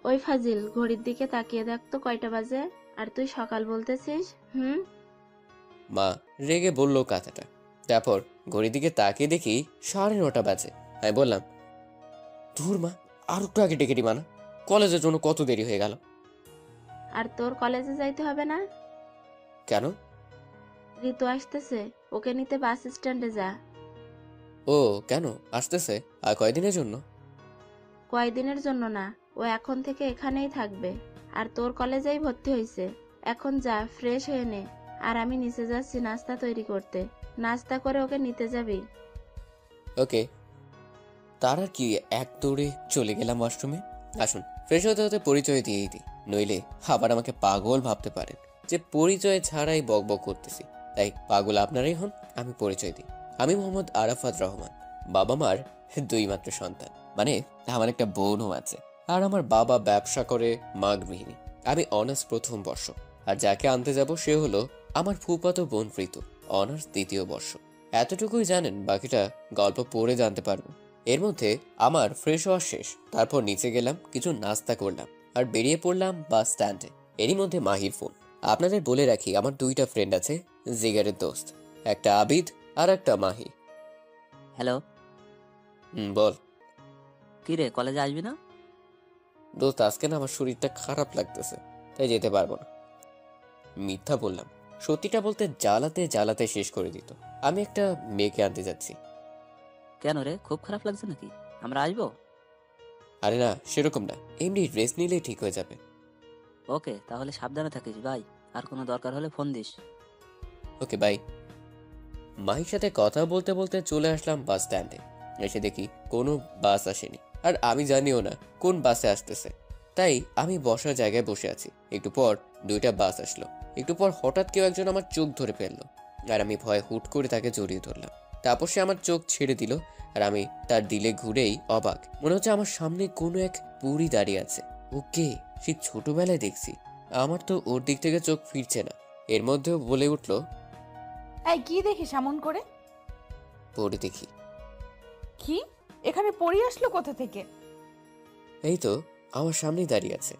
ওই ফাজিল, ঘড়ির দিকে তাকিয়ে দেখ তো কয়টা বাজে, আর তুই সকাল বলতেছিস? মা রেগে বলল কথাটা। তারপর ঘড়ির দিকে তাকিয়ে দেখি 9:30 বাজে। আমি বললাম, ধুর মা, আর একটু আগে ডেকে দিবা না? কলেজের জন্য কত দেরি হয়ে গেল। আর তোর কলেজে যাইতে হবে না? কেন? ঋতু আসতেছে, ওকে নিতে বাস স্ট্যান্ডে যা। ও কেন আসতেছে? আর কয়দিনের জন্য? কয়দিনের জন্য না, ও এখন থেকে এখানেই থাকবে। আর তোর কলেজেই ভর্তি হয়েছে। এখন যা, ফ্রেশ হয়ে নে। আর আমি নিচে যাচ্ছি নাস্তা তৈরি করতে। নাস্তা করে ওকে নিতে যাবি। ওকে। তার আর কি, এক দৌড়ে চলে গেলাম ওয়াশরুমে। আসুন ফ্রেশ হতে হতে পরিচয় দিয়েই দিই, নইলে আবার আমাকে পাগল ভাবতে পারেন যে পরিচয় ছাড়াই বকবক করতেছি। তাই পাগল আপনারাই হন, আমি পরিচয় দিই। আমি মোহাম্মদ আরাফাত রহমান, বাবা মার 2 মাত্র সন্তান। মানে আমার একটা বোনও আছে। আর আমার বাবা ব্যবসা করে, মা গৃহিণী। আমি অনার্স প্রথম বর্ষ। আর যাকে আনতে যাব সে হলো আমার ফুফাতো বোন ঋতু, অনার্স 2য় বর্ষ। এতটুকুই জানেন, বাকিটা গল্প পড়ে জানতে পারবেন। এর মধ্যে আমার ফ্রেশ হওয়া শেষ। তারপর নিচে গেলাম, কিছু নাস্তা করলাম, আর বেরিয়ে পড়লাম বাস স্ট্যান্ডে। এরই মধ্যে মাহির ফোন। আপনাদের বলে রাখি, আমার 2টা ফ্রেন্ড আছে, জিগারের দোস্ত। একটা আবিদ আর একটা মাহি। হ্যালো। বল। কি রে, কলেজে আসবি না? দোস্ত, আজকে না আমার শরীরটা খারাপ লাগতেছে, তাই যেতে পারবো না। মিথ্যা বললাম। সত্যিটা বলতে জ্বালাতে জ্বালাতে শেষ করে দিত। আমি একটা মেয়েকে আনতে যাচ্ছি। কেন রে, খুব খারাপ লাগছে নাকি? আমরা আসবো? আরে না, সেরকম না, এমনি রেস্ট নিলেই ঠিক হয়ে যাবে। ওকে, তাহলে সাবধানে থাকিস ভাই। আর কোনো দরকার হলে ফোন দিস। Okay, bye. মাহির সাথে কথা বলতে বলতে চলে আসলাম বাস স্ট্যান্ডে। এসে দেখি কোনো বাস আসেনি, আর আমি জানিও না কোন বাসে আসতেছে। তাই আমি বসার জায়গায় বসে আছি। একটু পর 2টা বাস আসলো। একটু পর হঠাৎ কেউ একজন আমার চোখ ধরে ফেললো, আর আমি ভয়ে হুট করে তাকে জড়িয়ে ধরলাম। তারপর সে আমার চোখ ছেড়ে দিল, আর আমি তার দিলে ঘুরেই অবাক। মনে হচ্ছে আমার সামনে কোনো এক বুড়ি দাঁড়িয়ে আছে। ওকে সে ছোটবেলায় দেখছি। আমার তো ওর দিক থেকে চোখ ফিরছে না। এর মধ্যেও বলে উঠলো, এই কি দেখিস এমন করে? পড়ে দেখি। কি? এখানে পড়ি আসলো কোথা থেকে? এই তো আমার সামনেই দাঁড়িয়ে আছে।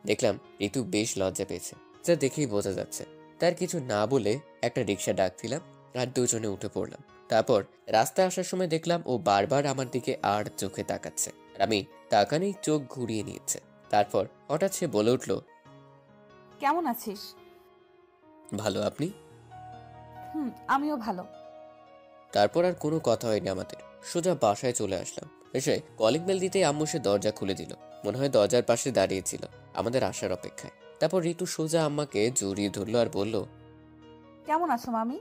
দেখলাম ঋতু বেশ লজ্জা পেয়েছে, যা দেখেই বোঝা যাচ্ছে। তার কিছু না বলে একটা রিক্সা ডাক দিলাম, আর দুজনে উঠে পড়লাম। তারপর রাস্তায় আসার সময় দেখলাম ও বারবার আমার দিকে আর চোখে তাকাচ্ছে, আর আমি তাকানেই চোখ ঘুরিয়ে নিয়েছে। তারপর হঠাৎ সে বলে উঠলো, কেমন আছিস? ভালো, আপনি? আমিও ভালো। তারপর আর কোনো কথা হয়নি আমাদের। সোজা বাসায় চলে আসলাম। এসে কলিং বেল দিতেই আম্মু সে দরজা খুলে দিল। মনে হয় দরজার পাশে দাঁড়িয়েছিল আমাদের আসার অপেক্ষায়। তারপর ঋতু সোজা আম্মাকে জড়িয়ে ধরলো আর বলল, কেমন আছো মামি?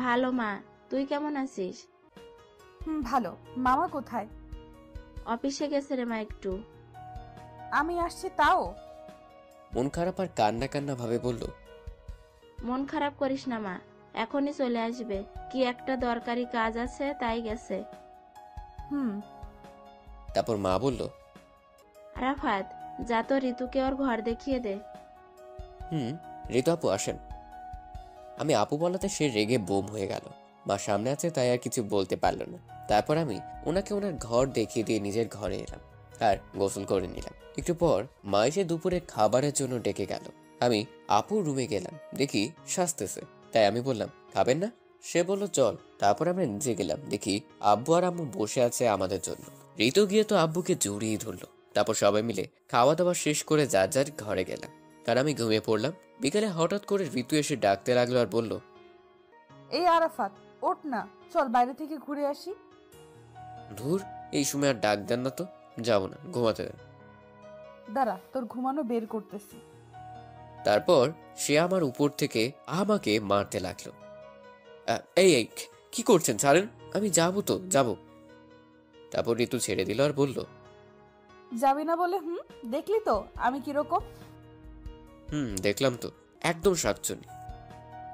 ভালো মা, তুই কেমন আছিস? ভালো। মামা কোথায়? অফিসে গেছে রে মা একটু। আমি আসছি তাও? মন খারাপ আর কান্না কান্না ভাবে বলল, মন খারাপ করিস না মা, এখনই চলে আসবে। কি একটা দরকারি কাজ আছে তাই গেছে। তারপর মা বলল, আরাফাত, যা তো ঋতুকে ওর ঘর দেখিয়ে দে। ঋতু আপু আসেন। আমি আপু বলাতে সে রেগে বোম হয়ে গেল। মা সামনে আছে তাই আর কিছু বলতে পারলো না। তারপর আমি ওনাকে ওনার ঘর দেখিয়ে দিয়ে নিজের ঘরে এলাম আর গোসল করে নিলাম। একটু পর মা এসে দুপুরে খাবারের জন্য ডেকে গেল। আমি আপুর রুমে গেলাম, দেখি সাজতেছে। তাই আমি বললাম, খাবেন না? সে বলল চল। তারপর আমরা নিচে গেলাম, দেখি আব্বু আর আম্মু বসে আছে আমাদের জন্য। ঋতু গিয়ে তো আব্বুকে জড়িয়ে ধরলো। তারপর সবাই মিলে খাওয়া দাওয়া শেষ করে যার যার ঘরে গেলাম, আর আমি ঘুমিয়ে পড়লাম। বিকেলে হঠাৎ করে ঋতু এসে ডাকতে লাগলো আর বলল, এই আরাফাত, ওঠ না, চল বাইরে থেকে ঘুরে আসি। ধুর, এই সময় আর ডাক দেন না তো, যাবো না, ঘুমাতে দেন। দাঁড়া, তোর ঘুমানো বের করতেছি। তারপর সে আমার উপর থেকে আমাকে মারতে লাগলো। এই এই কি করছেন, ছাড়েন, আমি যাবো তো যাবো। তারপর ঋতু ছেড়ে দিল আর বলল, যাবি না বলে? দেখলি তো আমি কিরকম। দেখলাম তো, একদম শাকচুনি।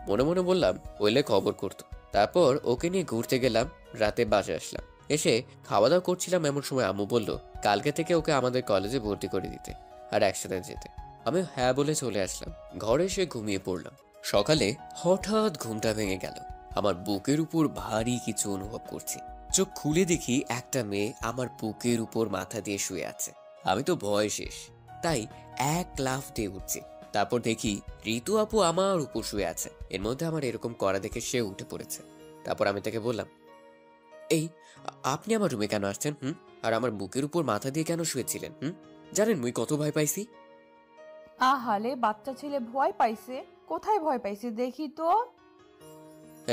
মনে মনে বললাম হইলে খবর করতো। তারপর ওকে নিয়ে ঘুরতে গেলাম, রাতে বাসে আসলাম। এসে খাওয়া দাওয়া করছিলাম, এমন সময় আম্মু বলল কালকে থেকে ওকে আমাদের কলেজে ভর্তি করে দিতে আর একসাথে যেতে। আমি হ্যাঁ বলে চলে আসলাম। ঘরে এসে ঘুমিয়ে পড়লাম। সকালে হঠাৎ ঘুমটা ভেঙে গেল। আমার বুকের উপর ভারী কিছু অনুভব করছি। চোখ খুলে দেখি একটা মেয়ে আমার বুকের উপর মাথা দিয়ে শুয়ে আছে। আমি তো ভয় শেষ, তাই এক লাফ দিয়ে উঠছি। তারপর দেখি ঋতু আপু আমার উপর শুয়ে আছে। এর মধ্যে আমার এরকম করা দেখে সে উঠে পড়েছে। তারপর আমি তাকে বললাম, এই আপনি আমার রুমে কেন আসছেন? আর আমার বুকের উপর মাথা দিয়ে কেন শুয়েছিলেন? জানেন মুই কত ভয় পাইছি? আহালে, বাচ্চা ছেলে ভয় পাইছে? কোথায় ভয় পাইছে দেখি তো।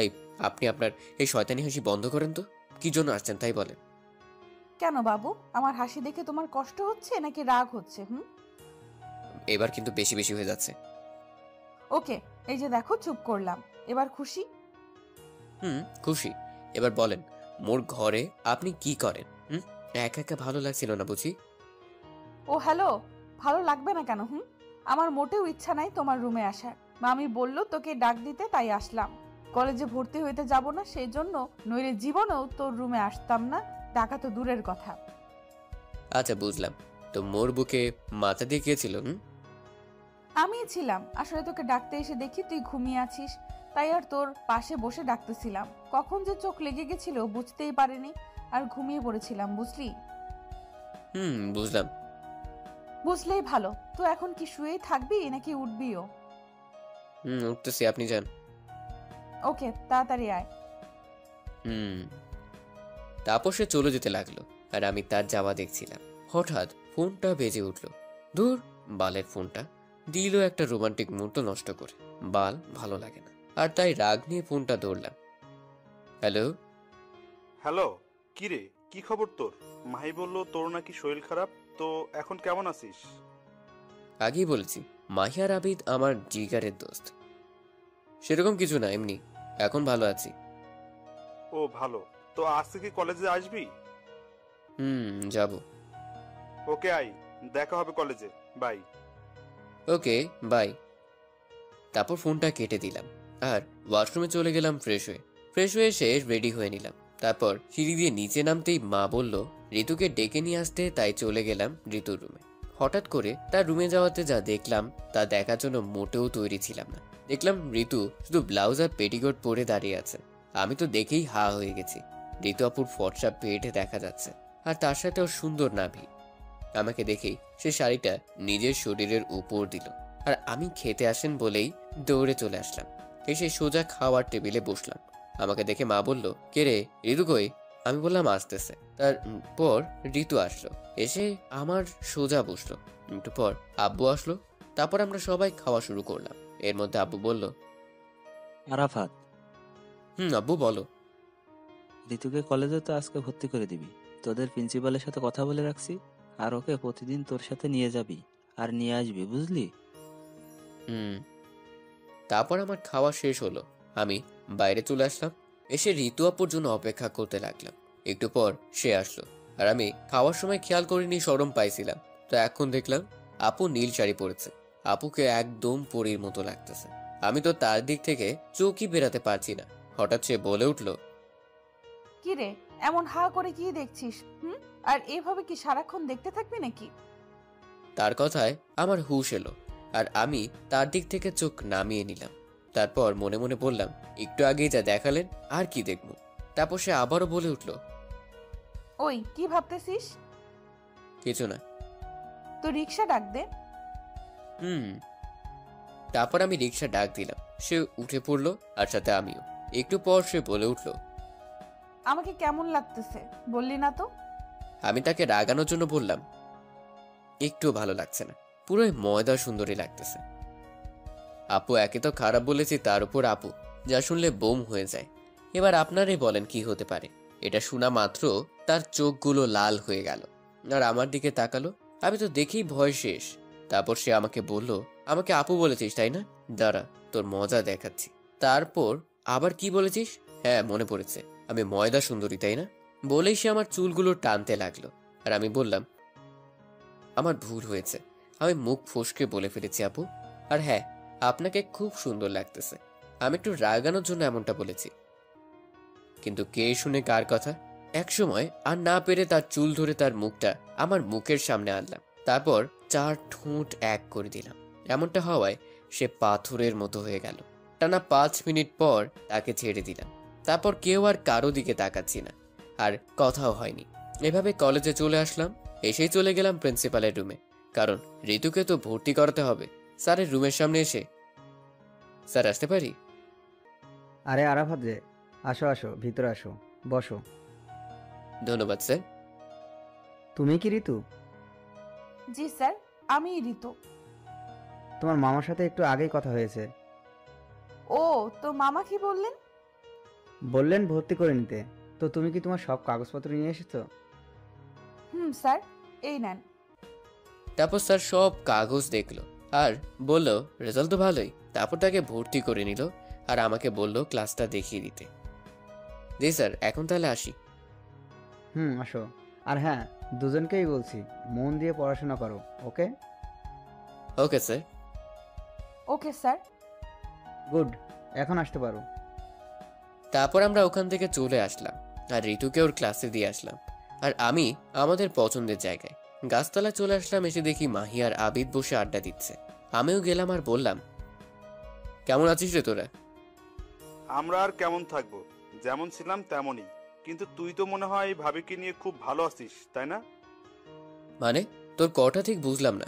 এই আপনি আপনার এই শয়তানি হাসি বন্ধ করেন তো। কি জন্য আসছেন তাই বলেন। কেন বাবু, আমার হাসি দেখে তোমার কষ্ট হচ্ছে নাকি রাগ হচ্ছে? এবার কিন্তু বেশি বেশি হয়ে যাচ্ছে। ওকে, এই যে দেখো চুপ করলাম। এবার খুশি? খুশি। এবার বলেন, মোর ঘরে আপনি কি করেন? একা একা ভালো লাগছিল না বুঝি? ও হ্যালো, ভালো লাগবে না কেন? আমার মোটেও ইচ্ছা নাই তোমার রুমে আসার। মামি বলল তোকে ডাক দিতে, তাই আসলাম। কলেজে ভর্তি হইতে যাব না সেই জন্য, নইলে জীবনেও তোর রুমে আসতাম না, ডাকা তো দূরের কথা। আচ্ছা বুঝলাম। তো মোর বুকে মাথা দিয়ে গিয়েছিল? আমি ছিলাম, আসলে তোকে ডাকতে এসে দেখি তুই ঘুমিয়ে আছিস, তাই আর তোর পাশে বসে ডাকতেছিলাম। কখন যে চোখ লেগে গেছিল বুঝতেই পারিনি, আর ঘুমিয়ে পড়েছিলাম, বুঝলি? বুঝলাম। বুঝলেই ভালো। তো এখন কি শুয়েই থাকবি নাকি উঠবিও? উঠতেছি, আপনি যান। ওকে, তাড়াতাড়ি আয়। তারপর সে চলে যেতে লাগলো, আর আমি তার যাওয়া দেখছিলাম। হঠাৎ ফোনটা বেজে উঠলো। ধুর, বালের ফোনটা দিল একটা রোমান্টিক মুহূর্ত নষ্ট করে। বাল ভালো লাগে না, আর তাই রাগ নিয়ে ফোনটা ধরলাম। হ্যালো। হ্যালো, কি রে, কি খবর তোর? মাহি বলল তোর নাকি শরীর খারাপ, তো এখন কেমন আছিস? আগেই বলেছি, মাহিয়ার আবিদ আমার জিগারের দোস্ত। সেরকম কিছু না, এমনি এখন ভালো আছি। ও ভালো, তো আজ থেকে কলেজে আসবি? যাব। ওকে আই, দেখা হবে কলেজে, বাই। Okay bye. তারপর ফোনটা কেটে দিলাম আর ওয়াশরুমে চলে গেলাম ফ্রেশ হয়ে এসে রেডি হয়ে নিলাম। তারপর সিঁড়ি দিয়ে নিচে নামতেই মা বলল ঋতুকে ডেকে নিয়ে আসতে, তাই চলে গেলাম ঋতুর রুমে। হঠাৎ করে তার রুমে যাওয়াতে যা দেখলাম তা দেখার জন্য মোটেও তৈরি ছিলাম না। দেখলাম ঋতু শুধু ব্লাউজ আর পেটিকোট পরে দাঁড়িয়ে আছে। আমি তো দেখেই হা হয়ে গেছি। ঋতু আপুর ফর্সা পেটে দেখা যাচ্ছে, আর তার সাথে ওর সুন্দর নাভি। আমাকে দেখেই সে শাড়িটা নিজের শরীরের উপর দিল, আর আমি খেতে আসেন বলেই দৌড়ে চলে আসলাম। এসে সোজা খাওয়ার টেবিলে বসলাম। আমাকে দেখে মা বলল, কে রে, ঋতু কই? আমি বললাম আসতেছে। তারপর ঋতু আসলো, এসে আমার সোজা বসলো। একটু পর আব্বু আসলো। তারপর আমরা সবাই খাওয়া শুরু করলাম। এর মধ্যে আব্বু বলল, আরাফাত, আব্বু বলো। ঋতুকে কলেজে তো আজকে ভর্তি করে দিবি। তোদের প্রিন্সিপালের সাথে কথা বলে রাখছি, আর ওকে প্রতিদিন তোর সাথে নিয়ে যাবি আর নিয়ে আসবি, বুঝলি? তারপর আমার খাওয়া শেষ হলো। আমি বাইরে চলে আসলাম। এসে ঋতু আপুর জন্য অপেক্ষা করতে লাগলাম। একটু পর সে আসলো, আর আমি খাওয়ার সময় খেয়াল করিনি, শরম পাইছিলাম। তো এখন দেখলাম আপু নীল শাড়ি পরেছে। আপুকে একদম পরীর মতো লাগতেছে। আমি তো তার দিক থেকে চোখই বেরাতে পারছি না। হঠাৎ সে বলে উঠলো, কি রে, এমন হা করে কি দেখছিস? আর এভাবে কি সারাক্ষণ দেখতে থাকবি নাকি? তার কথায় আমার হুঁশ এলো, আর আমি তার দিক থেকে চোখ নামিয়ে নিলাম। তারপর মনে মনে বললাম, একটু আগেই যা দেখালেন আর কি দেখব। তারপর সে আবারও বলে উঠলো, ওই কি ভাবতেছিস? কিছু না। তো রিক্সা ডাক দে। তারপর আমি রিক্সা ডাক দিলাম। সে উঠে পড়লো, আর সাথে আমিও। একটু পর সে বলে উঠলো, আমাকে কেমন লাগতেছে বললি না তো? আমি তাকে রাগানোর জন্য বললাম, একটুও ভালো লাগছে না, পুরোই ময়দা সুন্দরী লাগতেছে। আপু একে তো খারাপ বলেছি, তার উপর আপু যা শুনলে বোম হয়ে যায়। এবার আপনারাই বলেন কি হতে পারে। এটা শোনা মাত্র তার চোখগুলো লাল হয়ে গেল, আর আমার দিকে তাকালো। আমি তো দেখেই ভয় শেষ। তারপর সে আমাকে বলল, আমাকে আপু বলেছিস তাই না? দাঁড়া, তোর মজা দেখাচ্ছি। তারপর আবার কি বলেছিস? হ্যাঁ মনে পড়েছে, আমি ময়দা সুন্দরী তাই না? বলেই সে আমার চুলগুলো টানতে লাগলো, আর আমি বললাম, আমার ভুল হয়েছে, আমি মুখ ফসকে বলে ফেলেছি আপু। আর হ্যাঁ, আপনাকে খুব সুন্দর লাগতেছে। আমি একটু রাগানোর জন্য এমনটা বলেছি। কিন্তু কে শুনে কার কথা। এক সময় আর না পেরে তার চুল ধরে তার মুখটা আমার মুখের সামনে আনলাম। তারপর 4 ঠোঁট এক করে দিলাম। এমনটা হওয়ায় সে পাথরের মতো হয়ে গেল। টানা 5 মিনিট পর তাকে ছেড়ে দিলাম। তারপর কেউ আর কারো দিকে তাকাচ্ছি না, আর কথাও হয়নি। এভাবে কলেজে চলে আসলাম। এসেই চলে গেলাম প্রিন্সিপালের রুমে, কারণ ঋতুকে তো ভর্তি করাতে হবে। স্যারের রুমের সামনে এসে, স্যার আসতে পারি? আরে আরাফাত যে, আসো আসো, ভিতরে আসো, বসো। ধন্যবাদ স্যার। তুমি কি ঋতু? জি স্যার, আমি ঋতু। তোমার মামার সাথে একটু আগেই কথা হয়েছে। ও, তো মামা কি বললেন? বললেন ভর্তি করে নিতে। তো তুমি কি তোমার সব কাগজপত্র নিয়ে এসেছো? স্যার, এই নেন। তারপর স্যার সব কাগজ দেখলো আর বলল রেজাল্ট তো ভালোই। তারপর তাকে ভর্তি করে নিল আর আমাকে বলল ক্লাসটা দেখিয়ে দিতে। জি স্যার, এখন তাহলে আসি। আসো। আর হ্যাঁ, দুজনকেই বলছি, মন দিয়ে পড়াশোনা করো, okay? Okay sir. Okay sir. Good, এখন আসতে পারো। তারপর আমরা ওখান থেকে চলে আসলাম আর ঋতুকে ওর ক্লাসে দিয়ে আসলাম। আর আমি আমাদের পছন্দের জায়গায় গাছতলা চলে আসলাম। এসে দেখি মাহি আর আবিদ বসে আড্ডা দিচ্ছে। আমিও গেলাম আর বললাম, কেমন আছিস রে তোরা? আমরা আর কেমন থাকবো, যেমন ছিলাম তেমনই। কিন্তু তুই তো মনে হয় ভাবিকে নিয়ে খুব ভালো আছিস, তাই না? মানে তোর কটা ঠিক বুঝলাম না।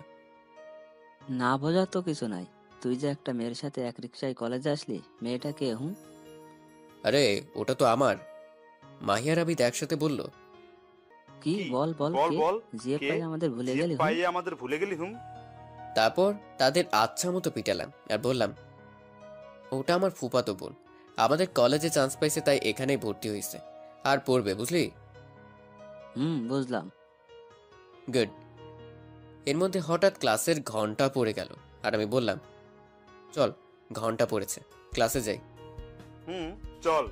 না বোঝার তো কিছু নাই। তুই যে একটা মেয়ের সাথে এক রিক্সায় কলেজে আসলি, মেয়েটা কে? আরে ওটা তো আমার। মাহি আর আবিদ একসাথে বলল। কি? কি? বল বল, বল কে? বল। যে কে? পাই আমাদের ভুলে যে গেলি? পাইয়ে আমাদের ভুলে গেলি তারপর তাদের আচ্ছা মতো পিটালাম আর বললাম, ওটা আমার ফুফাতো বোন। আমাদের কলেজে চান্স পাইছে তাই এখানেই ভর্তি হয়েছে আর পড়বে, বুঝলি? বুঝলাম। গুড। এর মধ্যে হঠাৎ ক্লাসের ঘন্টা পড়ে গেল আর আমি বললাম, চল, ঘন্টা পড়েছে, ক্লাসে যাই। চল।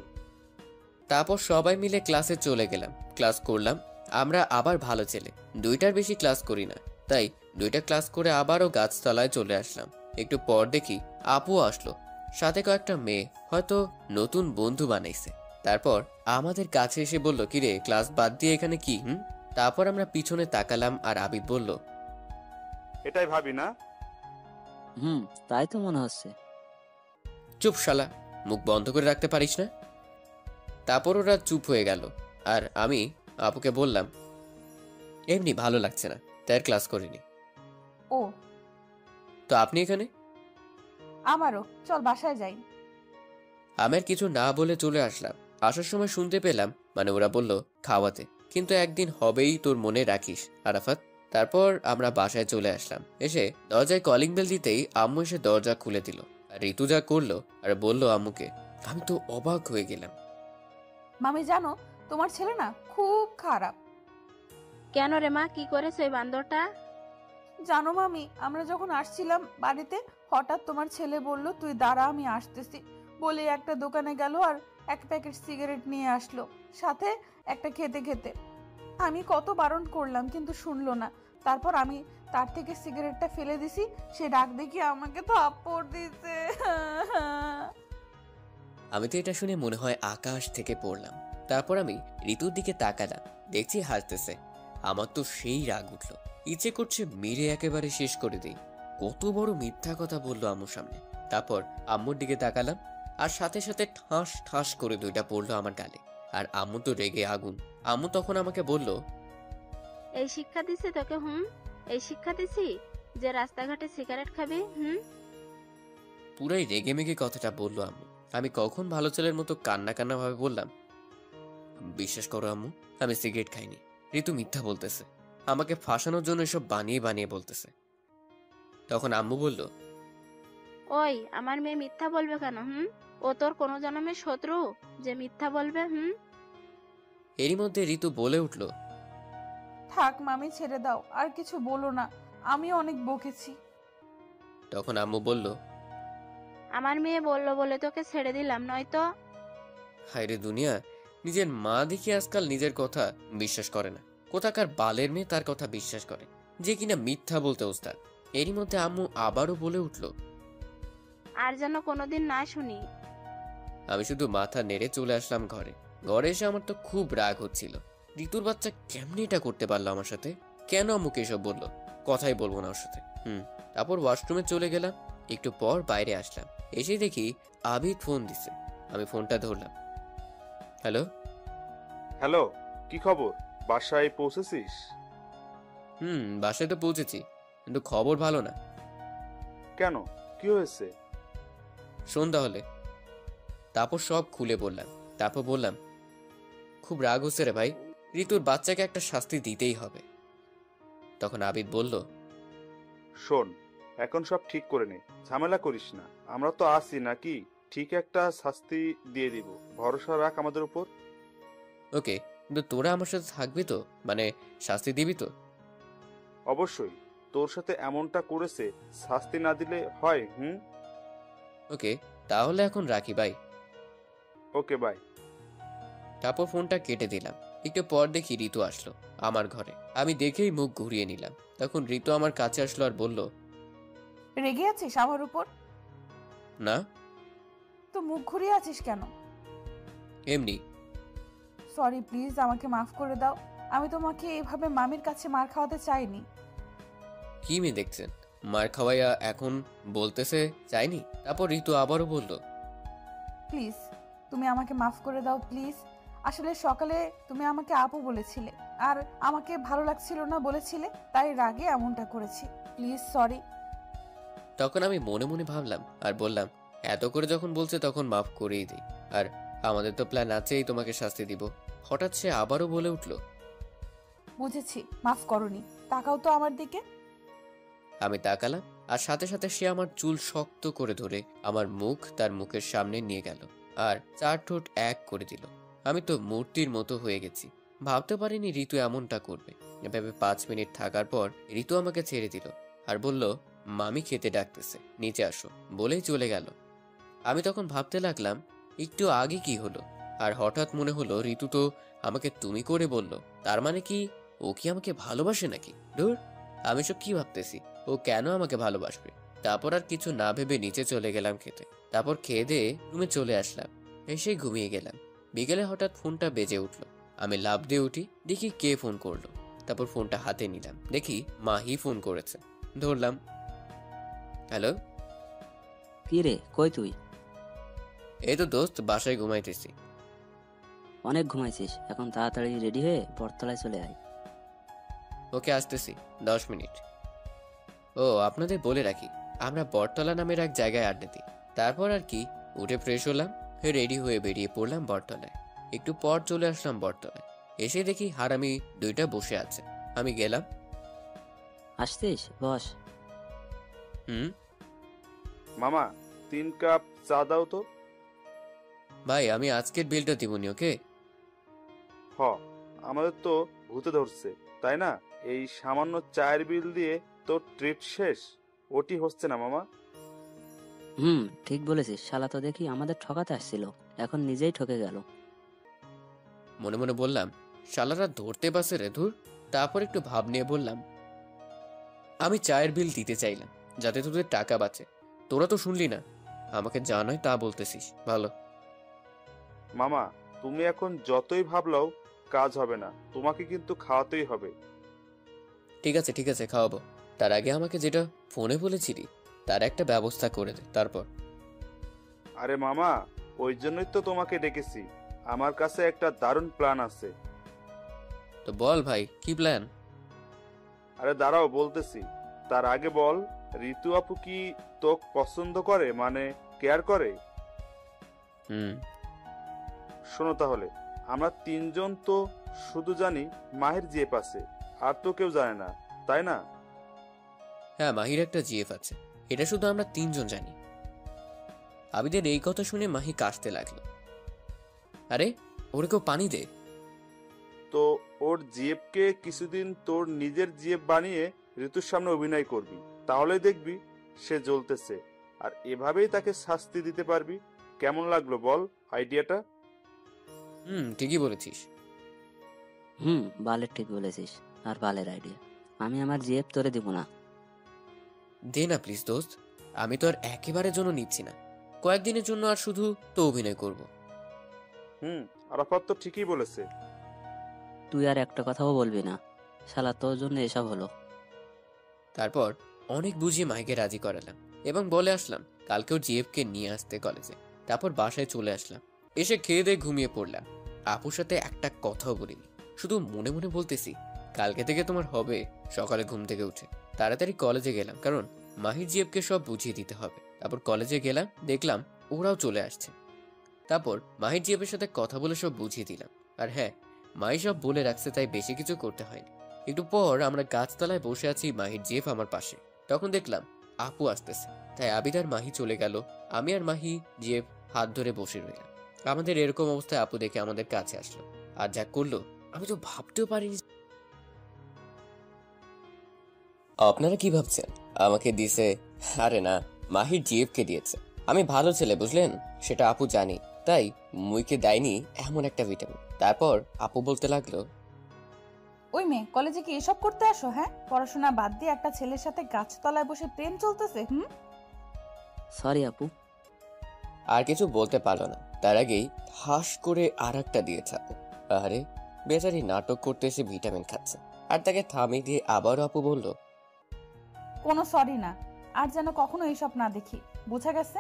তারপর সবাই মিলে ক্লাসে চলে গেলাম। ক্লাস করলাম। আমরা আবার ভালো ছেলে, 2টার বেশি ক্লাস করি না, তাই 2টা ক্লাস করে আবারও গাছতলায় চলে আসলাম। একটু পর দেখি আপু আসলো, সাথে কয়েকটা মেয়ে, হয়তো নতুন বন্ধু বানাইছে। তারপর আমাদের কাছে এসে বলল, কিরে ক্লাস বাদ দিয়ে এখানে কি? তারপর আমরা পিছনে তাকালাম আর আবিদ বলল, এটাই ভাবি না? তাই তো মনে হচ্ছে। চুপ শালা, মুখ বন্ধ করে রাখতে পারিস না? তারপর ওরা চুপ হয়ে গেল আর আমি আপুকে বললাম, এমনি ভালো লাগছে না, তাই ক্লাস করিনি। ও, তো আপনি এখানে? আমারও। চল বাসায় যাই। আমি আর কিছু না বলে চলে আসলাম। আসার সময় শুনতে পেলাম, মানে ওরা বলল খাওয়াতে, কিন্তু একদিন হবেই, তোর মনে রাখিস আরাফাত। তারপর আমরা বাসায় চলে আসলাম। এসে দরজায় কলিং বেল দিতেই আম্মু এসে দরজা খুলে দিল আর ঋতু যা করলো আর বলল আম্মুকে, আমি তো অবাক হয়ে গেলাম। মামি জানো, তোমার ছেলে না খুব খারাপ। কেন রে মা, কি করেছে ওই বান্দরটা? জানো মামি, আমরা যখন আসছিলাম বাড়িতে, হঠাৎ তোমার ছেলে বলল, তুই দাঁড়া আমি আসতেছি বলে একটা দোকানে গেল আর এক প্যাকেট সিগারেট নিয়ে আসলো, সাথে একটা খেতে খেতে। আমি কত বারণ করলাম কিন্তু শুনলো না। তারপর আমি তার থেকে সিগারেটটা ফেলে দিছি, সে ডাক দেখি আমাকে থাপ্পড় দিছে। আমি তো এটা শুনে মনে হয় আকাশ থেকে পড়লাম। তারপর আমি ঋতুর দিকে তাকালাম, দেখছি হাসতেছে। আমার তো সেই রাগ উঠল, ইচ্ছে করছে মেরে একেবারে শেষ করে দিই। কত বড় মিথ্যা কথা বললো আম্মুর সামনে। তারপর আম্মুর দিকে তাকালাম আর সাথে সাথে ঠাস ঠাস করে 2টা পড়লো আমার গালে। আর আম্মু তো রেগে আগুন। আম্মু তখন আমাকে বলল, এই শিক্ষা দিছি তোকে? এই শিক্ষা দিছি যে রাস্তাঘাটে সিগারেট খাবি? পুরাই রেগে মেগে কথাটা বললো আম্মু। আমি কখন ভালো ছেলের মতো কান্না কান্না ভাবে বললাম, বিশ্বাস করো আম্মু, আমি সিগারেট খাইনি। ঋতু মিথ্যা বলতেছে, আমাকে ফাঁসানোর জন্য এসব বানিয়ে বানিয়ে বলতেছে। তখন আম্মু বলল, ওই আমার মেয়ে মিথ্যা বলবে কেন? ও তোর কোনো জন্মের শত্রু যে মিথ্যা বলবে? এরই মধ্যে ঋতু বলে উঠল, থাক মামি, ছেড়ে দাও, আর কিছু বলো না, আমি অনেক বকেছি। তখন আম্মু বলল, আমার মেয়ে বললো বলে তোকে ছেড়ে দিলাম, নয়তো। হায় রে দুনিয়া, নিজের মা দেখি আজকাল নিজের কথা বিশ্বাস করে না। কোথাকার বালের মেয়ে তার কথা বিশ্বাস করে, যে কিনা মিথ্যা বলতে ওস্তাদ। এরই মধ্যে আম্মু আবারও বলে উঠল, আর যেন কোনোদিন না শুনি। আমি শুধু মাথা নেড়ে চলে আসলাম ঘরে। ঘরে এসে আমার তো খুব রাগ হচ্ছিল। ঋতুর বাচ্চা কেমনি এটা করতে পারলো আমার সাথে? কেন আম্মুকে এসব বললো? কথাই বলবো না ওর সাথে। তারপর ওয়াশরুমে চলে গেলাম। একটু পর বাইরে আসলাম, এসে দেখি আবিদ ফোন দিছে। আমি ফোনটা ধরলাম। হ্যালো। হ্যালো, কি খবর? বাসায় পৌঁছেছিস? বাসায় তো পৌঁছেছি, কিন্তু খবর ভালো না। কেন, কি হয়েছে? শোন তাহলে। তারপর সব খুলে বললাম। তারপর বললাম, খুব রাগ হচ্ছে রে ভাই, ঋতুর বাচ্চাকে একটা শাস্তি দিতেই হবে। তখন আবিদ বলল, শোন, এখন সব ঠিক করে নে, ঝামেলা করিস না, আমরা তো আছি নাকি, ঠিক একটা শাস্তি দিয়ে দিব, ভরসা রাখ আমাদের উপর। ওকে, কিন্তু তোরা আমার সাথে থাকবি তো, মানে শাস্তি দিবি তো? অবশ্যই, তোর সাথে এমনটা করেছে, শাস্তি না দিলে হয়? ওকে, তাহলে এখন রাখি ভাই। Okay bye. তারপর ফোনটা কেটে দিলাম। একটু পর দেখি ঋতু আসলো আমার ঘরে। আমি দেখেই মুখ ঘুরিয়ে নিলাম। তখন ঋতু আমার কাছে আসলো আর বলল, রেগে আছিস আমার উপর? না, তো মুখ ঘুরিয়ে আছিস কেন? এমনি। সরি, প্লিজ আমাকে মাফ করে দাও। আমি তোমাকে এইভাবে মামির কাছে মার খাওয়াতে চাইনি। কি মেয়ে দেখছেন, মার খাওয়াইয়া এখন বলতেছে চাইনি? তারপর ঋতু আবারও বলল, প্লিজ তুমি আমাকে মাফ করে দাও প্লিজ। আসলে সকালে তুমি আমাকে আপু বলেছিলে, আর আমাকে ভালো লাগছিল না বলেছিলে, তাই রাগে এমনটা করেছি। Please sorry. তখন আমি মনে মনে ভাবলাম আর বললাম, এত করে যখন বলছে তখন মাফ করেই দিই। আর আমাদের তো প্ল্যান আছেই তোমাকে শাস্তি দিব। হঠাৎ সে আবারও বলে উঠল, বুঝেছি, মাফ করনি। তাকাও তো আমার দিকে। আমি তাকালাম, আর সাথে সাথে সে আমার চুল শক্ত করে ধরে আমার মুখ তার মুখের সামনে নিয়ে গেল আর 4 ঠোঁট এক করে দিল। আমি তো মূর্তির মতো হয়ে গেছি। ভাবতে পারিনি ঋতু এমনটা করবে। এভাবে 5 মিনিট থাকার পর ঋতু আমাকে ছেড়ে দিল আর বলল, মামি খেতে ডাকতেছে, নিচে আসো, বলেই চলে গেল। আমি তখন ভাবতে লাগলাম, একটু আগে কি হলো? আর হঠাৎ মনে হলো ঋতু তো আমাকে তুমি করে বলল, তার মানে কি ও কি আমাকে ভালোবাসে নাকি? ধুর, আমি সব কি ভাবতেছি, ও কেন আমাকে ভালোবাসবে? তারপর আর কিছু না ভেবে নিচে চলে গেলাম খেতে। তারপর খেয়ে দিয়ে রুমে চলে আসলাম, এসে ঘুমিয়ে গেলাম। বিকেলে হঠাৎ ফোনটা বেজে উঠলো। আমি লাফ দিয়ে উঠি, দেখি কে ফোন করলো। তারপর ফোনটা হাতে নিলাম, দেখি মাহি ফোন করেছে। ধরলাম। হ্যালো। কি রে, কই তুই? এই তো দোস্ত, বাসায় ঘুমাইতেছি। অনেক ঘুমাইছিস, এখন তাড়াতাড়ি রেডি হয়ে বটতলায় চলে আয়। ওকে, আসতেছি, 10 মিনিট। ও, আপনাদের বলে রাখি, আমরা বটতলা নামের এক জায়গায় আড্ডা দিই। তারপর আর কি, উঠে ফ্রেশ হলাম, রেডি হয়ে বেরিয়ে পড়লাম বটতলায়। একটু পর চলে আসলাম বটতলায়। এসে দেখি হারামি 2টা বসে আছে। আমি গেলাম। আসছিস, বস। হুম। মামা, 3 কাপ চা দাও তো। ভাই, আমি আজকের বিলটা দিবনি, ওকে? হ, আমাদের তো ভূতে ধরছে, তাই না? এই সামান্য চায়ের বিল দিয়ে তো ট্রিট শেষ। ওটি হচ্ছে না মামা। ঠিক বলেছিস, শালা তো দেখি আমাদের ঠকাতে আসছিল, এখন নিজেই ঠকে গেল। মনে মনে বললাম, শালারা ধরতে পারছে রে, ধুর। তারপর একটু ভাব নিয়ে বললাম, আমি চায়ের বিল দিতে চাইলাম যাতে তোদের টাকা বাঁচে। তোরা তো শুনলি না, আমাকে যা নয় তা বলতেছিস। ভালো। মামা, তুমি এখন যতই ভাবলাও কাজ হবে না, তোমাকে কিন্তু খাওয়াতেই হবে। ঠিক আছে ঠিক আছে, খাওয়াবো। তার আগে আমাকে যেটা ফোনে বলেছিলি তার একটা ব্যবস্থা করে দে। তারপর? আরে মামা, ওই জন্যই তো তোমাকে ডেকেছি, আমার কাছে একটা দারুণ প্ল্যান আছে। তো বল ভাই, কি প্ল্যান? আরে দাঁড়াও, বলতেছি। তার আগে বল, ঋতু আপু কি তোকে পছন্দ করে, মানে কেয়ার করে? হুম। শোনো তাহলে, আমরা 3জন তো শুধু জানি মাহির জিএফ আছে, আর তো কেউ জানে না, তাই না? হ্যাঁ, মাহির একটা জিএফ আছে, এটা শুধু আমরা 3জন জানি। আবিদের এই কথা শুনে মাহি কাশতে লাগলো। আরে, ওরে কেউ পানি দে। তো ওর জিএফ কে কিছুদিন তোর নিজের জিএফ বানিয়ে ঋতুর সামনে অভিনয় করবি, তাহলে দেখবি সে জ্বলতেছে, আর এভাবেই তাকে শাস্তি দিতে পারবি। কেমন লাগলো বল আইডিয়াটা? ঠিকই বলেছিস। বালের ঠিক বলেছিস, আর বালের আইডিয়া। আমি আমার জিএফ তোরে দিব না। দে না প্লিজ দোস্ত, আমি তো আর একেবারে জন্য নিচ্ছি না, কয়েকদিনের জন্য, আর শুধু তো অভিনয় করব। আরাফাত তো ঠিকই বলেছে। তুই আর একটা কথাও বলবি না, শালা তোর জন্য এসব হলো। তারপর অনেক বুঝিয়ে মাইকে রাজি করালাম এবং বলে আসলাম কালকেও জিএফকে নিয়ে আসতে কলেজে। তারপর বাসায় চলে আসলাম, এসে খেয়ে দিয়ে ঘুমিয়ে পড়লাম। আপুর সাথে একটা কথাও বলিনি, শুধু মনে মনে বলতেছি কালকে থেকে তোমার হবে সকালে ঘুম থেকে উঠে তাড়াতাড়ি কলেজে গেলাম, কারণ মাহির জিএফকে সব বুঝিয়ে দিতে হবে। তারপর কলেজে গেলাম, দেখলাম ওরাও চলে আসছে। তারপর মাহির জিএফের সাথে কথা বলে সব বুঝিয়ে দিলাম। আর হ্যাঁ, মাহি সব বলে রাখছে, তাই বেশি কিছু করতে হয়নি। একটু পর আমরা গাছতলায় বসে আছি, মাহির জিএফ আমার পাশে। তখন দেখলাম আপু আসতেছে, তাই আবিদ আর মাহি চলে গেল। আমি আর মাহি জিএফ হাত ধরে বসে রইলাম। আমাদের এরকম অবস্থায় আপু দেখে আমাদের কাছে আসলো, আর যা করলো আমি তো ভাবতেও পারিনি। আপনারা কি ভাবছেন আমাকে দিছে? আরে না, মাহির জিএফকে দিয়েছে। আমি ভালো ছেলে বুঝলেন, সেটা আপু জানি, তাই মুইকে দেয়নি এমন একটা ভিটামিন। তারপর আপু বলতে লাগলো, ওই মেয়ে কলেজে কি এসব করতে আসো? হ্যাঁ, পড়াশোনা বাদ দিয়ে একটা ছেলের সাথে গাছতলায় বসে প্রেম চলতেছে। সরি আপু। আর কিছু বলতে পারলো না, তার আগেই হাস করে আর একটা দিয়েছে আপু। আরে বেচারি নাটক করতে এসে ভিটামিন খাচ্ছে, আর তাকে থামিয়ে দিয়ে আবারও আপু বলল, কোনো সরি না, আর যেন কখনো এইসব না দেখি, বোঝা গেছে?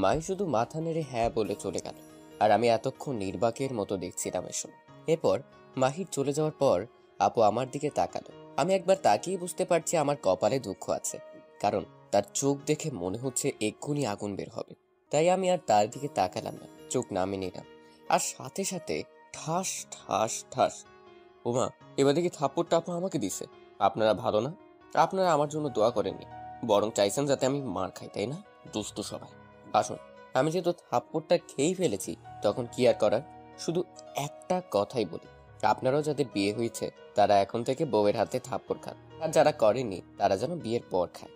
মাই শুধু মাথা নেড়ে হ্যাঁ বলে চলে গেল, আর আমি এতক্ষণ নির্বাকের মতো দেখছিলাম এসব। এরপর মাহির চলে যাওয়ার পর আপু আমার দিকে তাকালো। আমি একবার তাকিয়ে বুঝতে পারছি আমার কপালে দুঃখ আছে, কারণ তার চোখ দেখে মনে হচ্ছে এক্ষুনি আগুন বের হবে। তাই আমি আর তার দিকে তাকালাম না, চোখ নামিয়ে নিলাম। আর সাথে সাথে ঠাস ঠাস ঠাস, ওমা, এবার দেখি থাপ্পড়টা আপু আমাকে দিছে। আপনারা ভালো না, আপনারা আমার জন্য দোয়া করেননি, বরং চাইছেন যাতে আমি মার খাই, তাই না? দুষ্টু সবাই। আসুন, আমি যেহেতু থাপ্পড়টা খেয়েই ফেলেছি, তখন কি আর করার। শুধু একটা কথাই বলি, আপনারাও যাদের বিয়ে হয়েছে তারা এখন থেকে বউয়ের হাতে থাপ্পড় খান, আর যারা করেনি তারা যেন বিয়ের পর খায়।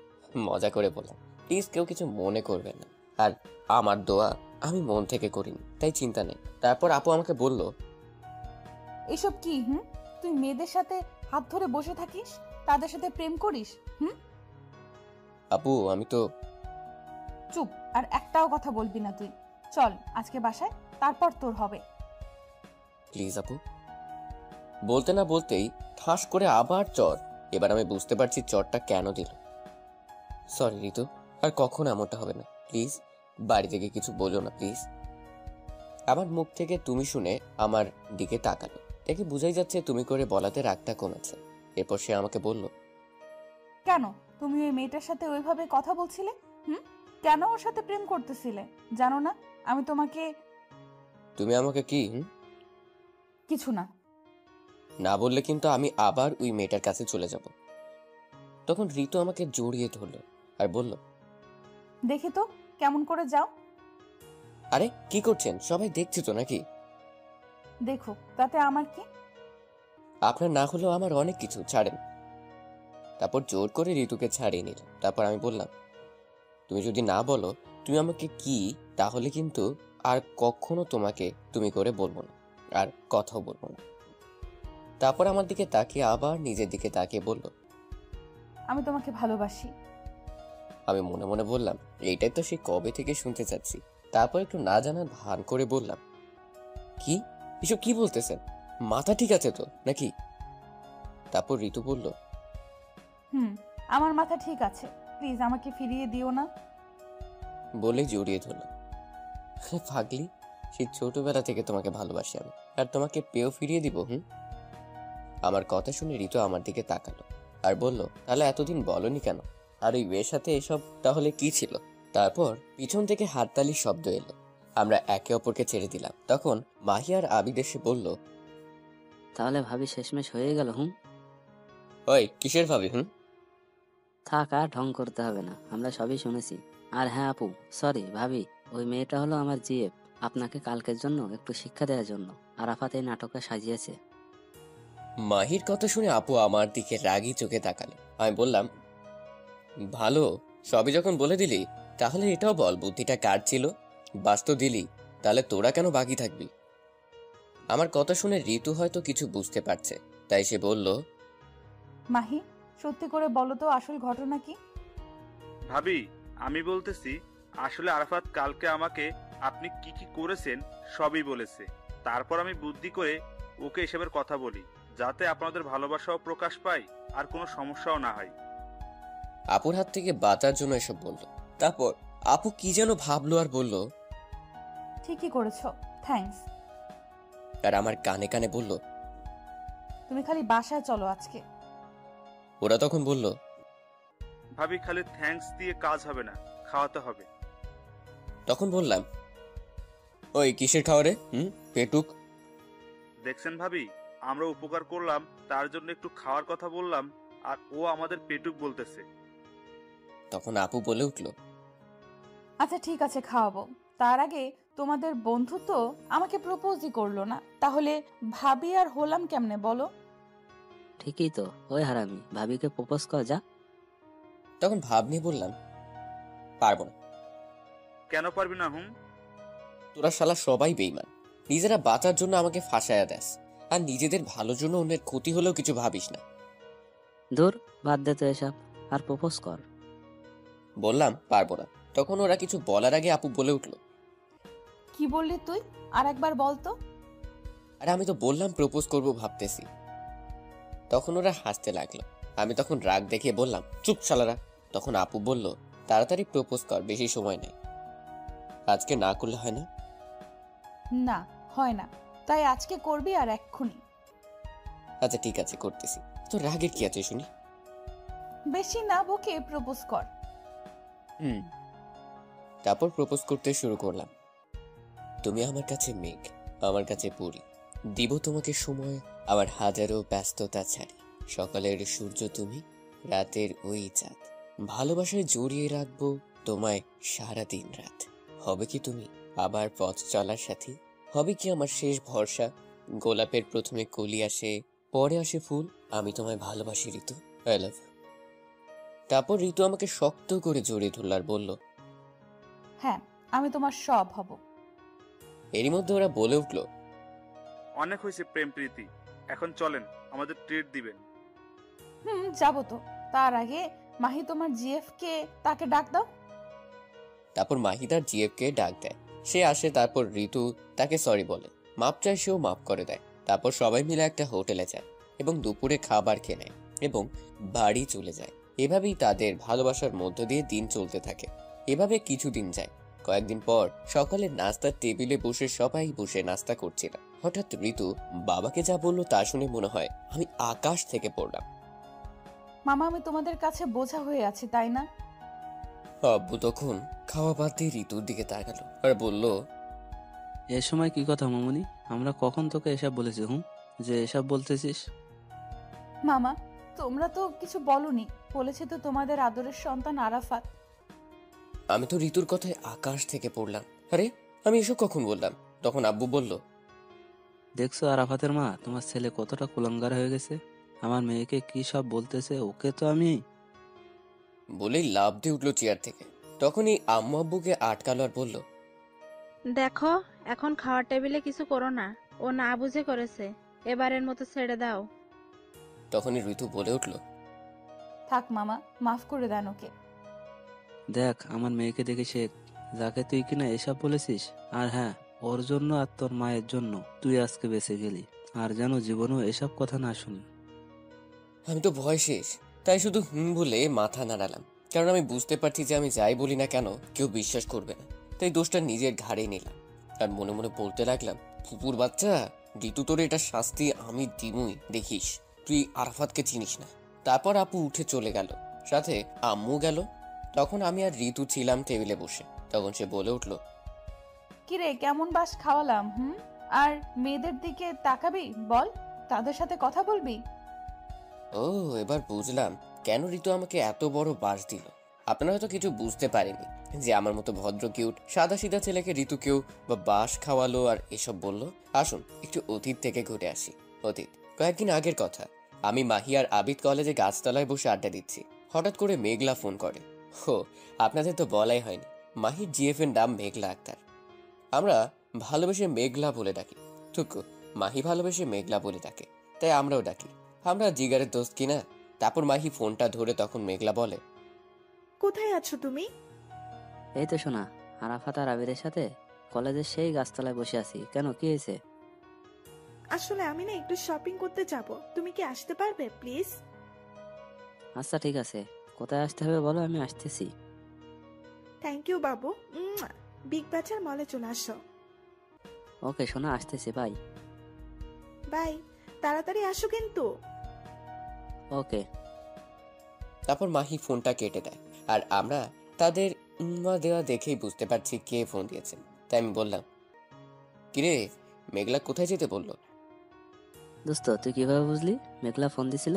মজা করে বললাম, প্লিজ কেউ কিছু মনে করবেন না। আর আমার দোয়া আমি মন থেকে করিনি, তাই চিন্তা নেই। তারপর আপু আমাকে বলল, এসব কি? তুই মেয়েদের সাথে হাত ধরে বসে থাকিস, তাদের সাথে প্রেম করিস? আপু আমি তো। চুপ, আর একটাও কথা বলবি না তুই। চল আজকে বাসায়, তারপর তোর হবে। প্লিজ আপু। বলতে না বলতেই ঠাস করে আবার চর। এবার আমি বুঝতে পারছি চরটা কেন দিল। সরি ঋতু, আর কখনো এমনটা হবে না, প্লিজ। বাড়ি থেকে কিছু বলো না প্লিজ। আমার মুখ থেকে তুমি শুনে আমার দিকে তাকালো, দেখে বুঝাই যাচ্ছে তুমি করে বলাতে রাগটা কমেছে। এরপর সে আমাকে বলল, কেন তুমি ওই মেয়েটার সাথে ওইভাবে কথা বলছিলে? কেন ওর সাথে প্রেম করতেছিলে? জানো না আমি তোমাকে? তুমি আমাকে কি কিছু না। না বললে কিন্তু আমি আবার ওই মেয়েটার কাছে চলে যাব। তখন ঋতু আমাকে জড়িয়ে ধরলো আর বলল, দেখি তো কেমন করে যাও। আরে কি করছেন, সবাই দেখছে তো নাকি? দেখো, তাতে আমার কি? আপনার না হলেও আমার অনেক কিছু, ছাড়েন। তারপর জোর করে ঋতুকে ছাড়িয়ে নিল। তারপর আমি বললাম, তুমি যদি না বলো তুমি আমাকে কি, তাহলে কিন্তু আর কখনো তোমাকে তুমি করে বলবো না, আর কথাও বলবো না। তারপর আমার দিকে তাকিয়ে আবার নিজের দিকে তাকিয়ে বলল, আমি তোমাকে ভালোবাসি। আমি মনে মনে বললাম, এইটাই তো সে কবে থেকে শুনতে চাচ্ছি। তারপর একটু না জানার ভান করে বললাম, কি এসব কি বলতেছেন, মাথা ঠিক আছে তো নাকি? তারপর ঋতু বলল, আমার মাথা ঠিক আছে, প্লিজ আমাকে ফিরিয়ে দিও না। বলে জড়িয়ে ধরল। পাগলি, সেই ছোটবেলা থেকে তোমাকে ভালোবাসি আমি, আর তোমাকে পেয়েও ফিরিয়ে দিব। আমার কথা শুনে ঋতু আমার দিকে তাকালো আর বলল, তাহলে এতদিন বলনি কেন? আর ওই মেয়ের সাথে এসব তাহলে কি ছিল? তারপর পিছন থেকে হাততালির শব্দ এলো। আমরা একে অপরকে ছেড়ে দিলাম। তখন মাহি আর আবিদ এসে বলল, তাহলে ভাবি শেষমেশ হয়ে গেল? ওই কিসের ভাবি? থাক, আর ঢং করতে হবে না, আমরা সবই শুনেছি। আর হ্যাঁ আপু, সরি ভাবি, ওই মেয়েটা হলো আমার জিএফ, আপনাকে কালকের জন্য একটু শিক্ষা দেওয়ার জন্য আরাফাত এই নাটকটা সাজিয়েছে। মাহির কথা শুনে আপু আমার দিকে রাগী চোখে তাকালো। আমি বললাম, ভালো, সবই যখন বলে দিলি তাহলে এটাও বল বুদ্ধিটা কার ছিল। বাস্তব দিলি, তাহলে তোরা কেন বাকি থাকবি? আমার কথা শুনে ঋতু হয়তো কিছু বুঝতে পারছে, তাই সে বলল, মাহি, সত্যি করে বলো তো আসল ঘটনা কি? ভাবি, আমি বলতেছি, আসলে আরাফাত কালকে আমাকে আপনি কি কি করেছেন সবই বলেছে। তারপর আমি বুদ্ধি করে ওকে এসবের কথা বলি, যাতে আপনাদের ভালোবাসাও প্রকাশ পায় আর কোনো সমস্যাও না হয়। আপুর হাত থেকে বাঁচার জন্য এসব বলল। তারপর আপু কি যেন ভাবলো আর বলল, ঠিকই করেছো, থ্যাঙ্কস। আর আমার কানে কানে বলল, তুমি খালি বাসায় চলো আজকে। ওরা তখন বলল, ভাবি খালি থ্যাঙ্কস দিয়ে কাজ হবে না, খাওয়াতে হবে। তখন বললাম, ওই কিসের খাওয়া রে? পেটুক। দেখছেন ভাবি, আমরা উপকার করলাম তার জন্য একটু খাওয়ার কথা বললাম, আর ও আমাদের পেটুক বলতেছে। তখন আপু বলে উঠল, আচ্ছা ঠিক আছে, খাওয়াবো। তার আগে তোমাদের বন্ধু তো আমাকে প্রপোজই করলো না, তাহলে ভাবি আর হলাম কেমনে বলো? ঠিকই তো, ওই হারামি, ভাবিকে প্রপোজ কর যা। তখন ভাব নিয়ে বললাম, পারবো না। কেন পারবি না? তোরা শালা সবাই বেইমান, নিজেরা বাঁচার জন্য আমাকে ফাঁসায়া দেস, আর নিজেদের ভালোর জন্য অন্যের ক্ষতি হলেও কিছু ভাবিস না। দূর, বাদ দে তো এসব, আর প্রপোজ কর। বললাম পারবো না। তখন ওরা কিছু বলার আগে আপু বলে উঠল, কি বললি তুই? আর একবার বল তো। আরে আমি তো বললাম প্রপোজ করব ভাবতেছি। তখন ওরা হাসতে লাগলো। আমি তখন রাগ দেখিয়ে বললাম, চুপ শালারা। তখন আপু বলল, তাড়াতাড়ি প্রপোজ কর, বেশি সময় নেই। আজকে না করলে হয় না? না, হয় না, তাই আজকে করবি আর এক্ষুনি। আচ্ছা ঠিক আছে, করতেছি। তো রাগের কি আছে শুনি? বেশি না বকে প্রপোজ কর। তারপর প্রপোজ করতে শুরু করলাম। তুমি আমার কাছে মেঘ, আমার কাছে পরি। দিব তোমাকে সময়, আবার হাজারো ব্যস্ততা ছাড়ি। সকালের সূর্য তুমি, রাতের ওই চাঁদ। ভালোবাসায় জড়িয়ে রাখবো তোমায় সারা দিন রাত। হবে কি তুমি আবার পথ চলার সাথী? হবে কি আমার শেষ ভরসা? গোলাপের প্রথমে কলি আসে, পরে আসে ফুল। আমি তোমায় ভালোবাসি ঋতু, আই লাভ ইউ। তারপর ঋতু আমাকে শক্ত করে জড়িয়ে ধরল আর বলল, হ্যাঁ, আমি তোমার সব হব। এরই মধ্যে ওরা বলে উঠল, অনেক হয়েছে প্রেম প্রীতি, এখন চলেন, আমাদের ট্রিট দিবেন। যাবো তো। তার আগে মাহি তোমার জিএফ কে তাকে ডাক দাও। তারপর মাহি তার জিএফকে ডাক দেয়। সে আসে, তারপর ঋতু তাকে সরি বলে, মাপ চায়, সেও মাপ করে দেয়। তারপর সবাই মিলে একটা হোটেলে যায় এবং দুপুরে খাবার খেয়ে নেয় এবং বাড়ি চলে যায়। এভাবেই তাদের ভালোবাসার মধ্য দিয়ে দিন চলতে থাকে। এভাবে কিছুদিন যায়। কয়েকদিন পর সকালে নাস্তার টেবিলে বসে সবাই বসে নাস্তা করছিল। হঠাৎ ঋতু বাবাকে যা বলল তা শুনে মনে হয় আমি আকাশ থেকে পড়লাম। মামা, আমি তোমাদের কাছে বোঝা হয়ে আছি, তাই না? আব্বু তখন খাওয়া বাদ দিয়ে ঋতুর দিকে তাকালো আর বলল, এ সময় কি কথা মামুনি? আমরা কখন তোকে এসব বলেছি যে এসব বলতেছিস? মামা, তোমরা তো কিছু বলনি। বলেছে তো তোমাদের আদরের সন্তান আরাফাত। আমি তো ঋতুর কথায় আকাশ থেকে পড়লাম। আরে আমি এসব কখন বললাম? তখন আব্বু বলল, দেখছো আরাফাতের মা, তোমার ছেলে কতটা কুলাঙ্গার হয়ে গেছে। আমার মেয়েকে কি সব বলতেছে, ওকে তো আমি। বলেই লাফ দিয়ে উঠলো চেয়ার থেকে। তখনই আম্মু আব্বুকে আটকালো আর বলল, দেখো, এখন খাওয়ার টেবিলে কিছু করো না। ও না বুঝে করেছে, এবারের মতো ছেড়ে দাও। তখনই ঋতু বলে উঠল, থাক মামা, মাফ করে দেন ওকে। দেখ, আমার মেয়েকে দেখে শেখ, যাকে তুই কিনা এসব বলেছিস। আর হ্যাঁ, ওর জন্য আর তোর মায়ের জন্য তুই আজকে বেঁচে গেলি। আর যেন জীবনেও এসব কথা না শুনি। আমি তো ভয় শেষ, তাই শুধু বলে মাথা নাড়ালাম। কারণ আমি বুঝতে পারছি যে আমি যাই বলি না কেন কেউ বিশ্বাস করবে না। তাই দোষটা নিজের ঘাড়ে নিলাম আর মনে মনে বলতে লাগলাম, ফুপুর বাচ্চা, ঋতু তোর এটা শাস্তি আমি দিমুই, দেখিস। তুই আরাফাতকে চিনিস না। তারপর আপু উঠে চলে গেল, সাথে আম্মু গেল। তখন আমি আর ঋতু ছিলাম টেবিলে বসে। তখন সে বলে উঠল, কিরে, কেমন বাস খাওয়ালাম? আর মেয়েদের দিকে তাকাবি? বল, তাদের সাথে কথা বলবি? ও, এবার বুঝলাম কেন ঋতু আমাকে এত বড় বাস দিল। আপনারা হয়তো কিছু বুঝতে পারেনি যে আমার মতো ভদ্র কিউট সাদা সিধা ছেলেকে ঋতু কেউ বা বাস খাওয়ালো আর এসব বললো। আসুন একটু অতীত থেকে ঘুরে আসি। অতীত কয়েকদিন আগের কথা। আমি মাহি আর আবিদ কলেজে গাছতলায় বসে আড্ডা দিচ্ছি। হঠাৎ করে মেঘলা ফোন করে। আপনাদের তো বলাই হয়নি, মাহির জিএফ এর নাম মেঘলা আক্তার। আমরা ভালোবেসে মেঘলা বলে ডাকি। টুকু মাহি ভালোবেসে মেঘলা বলে ডাকে, তাই আমরাও ডাকি। আমরা জিগারের দোস্ত কিনা। তারপর মাহি ফোনটা ধরে তখন মেঘলা বলে, কোথায় আছো তুমি? এই তো শোনা, আরাফাত আর আবিরের সাথে কলেজের সেই গাছতলায় বসে আছি। কেন, কি হয়েছে? আসলে আমি না একটু শপিং করতে যাব, তুমি কি আসতে পারবে প্লিজ? আচ্ছা ঠিক আছে, কোথায় আসতে হবে বলো, আমি আসতেছি। Thank you Babu. বিগ বাজার মলে চলে আসো। ওকে শোনা, আসতেছি, বাই। বাই। তাড়াতাড়ি আসো কিন্তু। ওকে। তারপর মাহি ফোনটা কেটে দেয়, আর আমরা তাদের উম্মা দেওয়া দেখেই বুঝতে পারছি কে ফোন দিয়েছে। তাই আমি বললাম, কিরে মেঘলা কোথায় যেতে বললো? দোস্ত তুই কিভাবে বুঝলি মেঘলা ফোন দিছিল?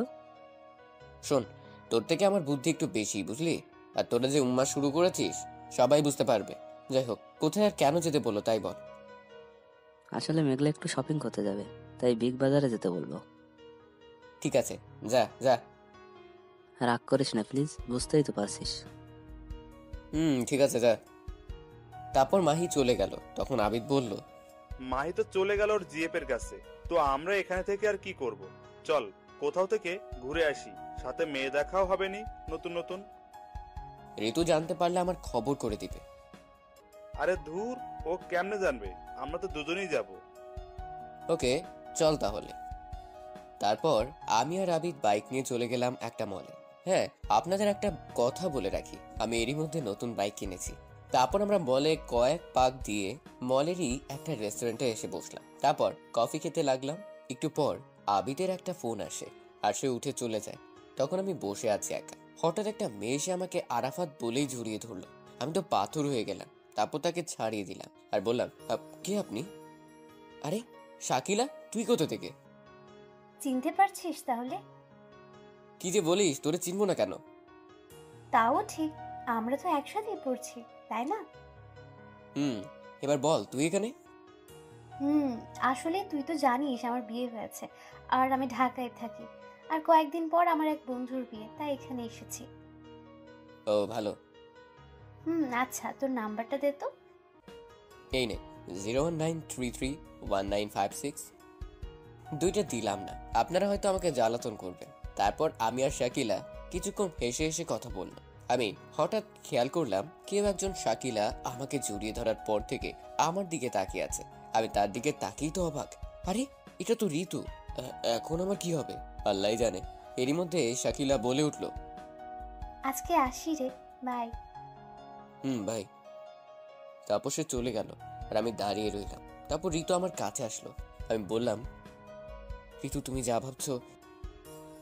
শোন, তোর থেকে আমার বুদ্ধি একটু বেশি, বুঝলি? আর তোরা যে উম্মা শুরু করেছিস সবাই বুঝতে পারবে। যাই হোক, কোথায় আর কেন যেতে বললো তাই বল। আসলে মেঘলা একটু শপিং করতে যাবে, তাই বিগ বাজারে যেতে বললো। ঠিক আছে, যা যা। রাগ করিস না প্লিজ, বুঝতেই তো পারছিস। ঠিক আছে, যা। তারপর মাহি চলে গেল। তখন আবিদ বলল, মাহি তো চলে গেল ওর জিএফ এর কাছে, তো আমরা এখানে থেকে আর কি করব? চল কোথাও থেকে ঘুরে আসি, সাথে মেয়ে দেখাও হবে নি নতুন নতুন। ঋতু জানতে পারলে আমার খবর করে দিবে। আরে ধুর, ও কেমনে জানবে? আমরা তো দুজনেই যাব। ওকে, চল তাহলে। তারপর আমি আর আবিদ বাইক নিয়ে চলে গেলাম একটা মলে। হ্যাঁ, আপনাদের একটা কথা বলে রাখি, আমি এরই মধ্যে নতুন বাইক কিনেছি। তারপর আমরা মলে কয়েক পাক দিয়ে মলেরই একটা রেস্টুরেন্টে এসে বসলাম। তারপর কফি খেতে লাগলাম। একটু পর আবিদের একটা ফোন আসে, আর সে উঠে চলে যায়। তখন আমি বসে আছি একা। হঠাৎ একটা মেয়ে এসে আমাকে আরাফাত বলেই জড়িয়ে ধরলো। আমি তো পাথর হয়ে গেলাম। তারপর তাকে ছাড়িয়ে দিলাম আর বললাম, কে আপনি? আরে শাকিলা, তুই কোথা থেকে? চিনতে পারছিস তাহলে? কি যে বলিস, তোরে চিনবো না কেন? তাও ঠিক, আমরা তো একসাথেই পড়ছি, তাই না? এবার বল, তুই এখানে? আসলে তুই তো জানিস আমার বিয়ে হয়েছে, আর আমি ঢাকায় থাকি, আর কয়েকদিন পর আমার এক বন্ধুর বিয়ে, তাই এখানে এসেছি। ও ভালো। আচ্ছা, তোর নাম্বারটা দে তো। এই নে, 019331956। দুইটা দিলাম না, আপনারা হয়তো আমাকে জ্বালাতন করবেন। তারপর আমি আর শাকিলা কিছুক্ষণ হেসে হেসে কথা বললাম। আমি হঠাৎ খেয়াল করলাম কেউ একজন শাকিলা আমাকে জড়িয়ে ধরার পর থেকে আমার দিকে তাকিয়ে আছে। আমি তার দিকে তাকিয়েই তো অবাক। আরে এটা তো ঋতু। এখন আমার কি হবে আল্লাহই জানে। এরই মধ্যে শাকিলা বলে উঠল, আজকে আসি রে, বাই। ভাই। তারপর সে চলে গেল, আর আমি দাঁড়িয়ে রইলাম। তারপর ঋতু আমার কাছে আসলো। আমি বললাম, ঋতু তুমি যা ভাবছো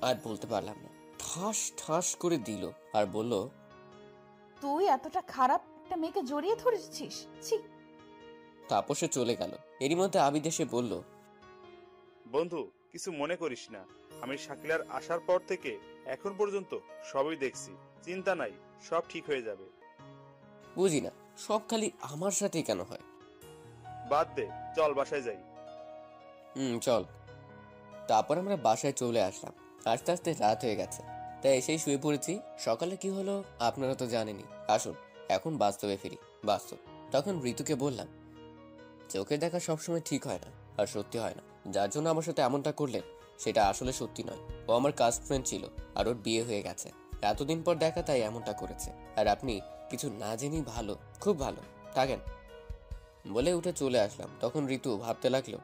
আর বলতে পারলাম না। ঠাস ঠাস করে দিল আর বলল, তুই এতটা খারাপ একটা মেয়েকে জড়িয়ে ধরেছিস? ছি। তারপর সে চলে গেল। এরই মধ্যে আবিদ এসে বলল, বন্ধু, কিছু মনে করিস না। আমি শাকিলার আসার পর থেকে এখন পর্যন্ত সবই দেখছি, চিন্তা নাই, সব ঠিক হয়ে যাবে। বুঝি না, সব খালি আমার সাথেই কেন হয়? বাদ দে, চল বাসায় যাই। চল। তারপর আমরা বাসায় চলে আসলাম। আস্তে আস্তে রাত হয়ে গেছে, তাই এসেই শুয়ে পড়েছি। সকালে কি হলো আপনারা তো জানেনই। আসুন এখন বাস্তবে ফিরি। বাস্তব। তখন ঋতুকে বললাম, চোখে দেখা সবসময় ঠিক হয় না, আর সত্যি হয় না। যার জন্য আমার সাথে এমনটা করলেন সেটা আসলে সত্যি নয়। ও আমার কাস্ট ফ্রেন্ড ছিল, আর ওর বিয়ে হয়ে গেছে। এতদিন পর দেখা, তাই এমনটা করেছে। আর আপনি কিছু না জেনেই ভালো, খুব ভালো থাকেন বলে উঠে চলে আসলাম। তখন ঋতু ভাবতে লাগলো,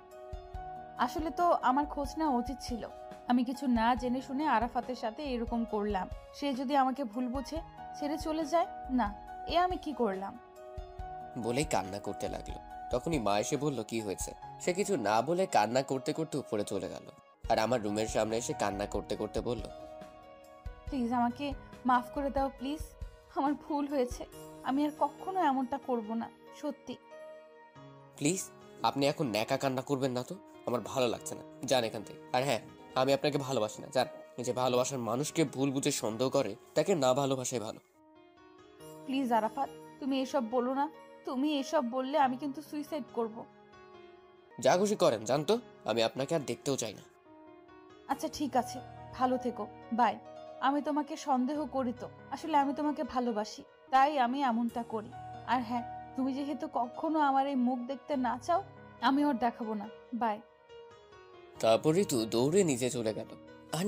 আসলে তো আমার খোঁজ নেওয়া উচিত ছিল। আমি কিছু না জেনে শুনে আরাফাতের সাথে এরকম করলাম। সে যদি আমাকে ভুল বুঝে ছেড়ে চলে যায়, না, এ আমি কি করলাম? বলেই কান্না করতে লাগলো। তখনই মা এসে বলল, কি হয়েছে? সে কিছু না বলে কান্না করতে করতে উপরে চলে গেল, আর আমার রুমের সামনে এসে কান্না করতে করতে বলল, প্লিজ আমাকে মাফ করে দাও, প্লিজ। আমার ভুল হয়েছে, আমি আর কখনো এমনটা করব না, সত্যি। প্লিজ আপনি এখন ন্যাকা কান্না করবেন না তো, আমার ভালো লাগছে না, যান এখান থেকে। আর হ্যাঁ, আমি আপনাকে ভালোবাসি না, যান। যে ভালোবাসার মানুষকে ভুল বুঝে সন্দেহ করে তাকে না ভালোবাসাই ভালো। প্লিজ আরাফাত, তুমি এসব বলো না। তুমি এসব বললে আমি কিন্তু সুইসাইড করব। যা খুশি করেন, জান তো, আমি আপনাকে আর দেখতেও চাই না। আচ্ছা ঠিক আছে, ভালো থেকো, বাই। আমি তোমাকে সন্দেহ করি তো, আসলে আমি তোমাকে ভালোবাসি, তাই আমি এমনটা করি। আর হ্যাঁ, তুমি যেহেতু কখনো আমার এই মুখ দেখতে না চাও, আমি ওর দেখাবো না, বাই। তারপর ঋতু দৌড়ে নিচে চলে গেল, আর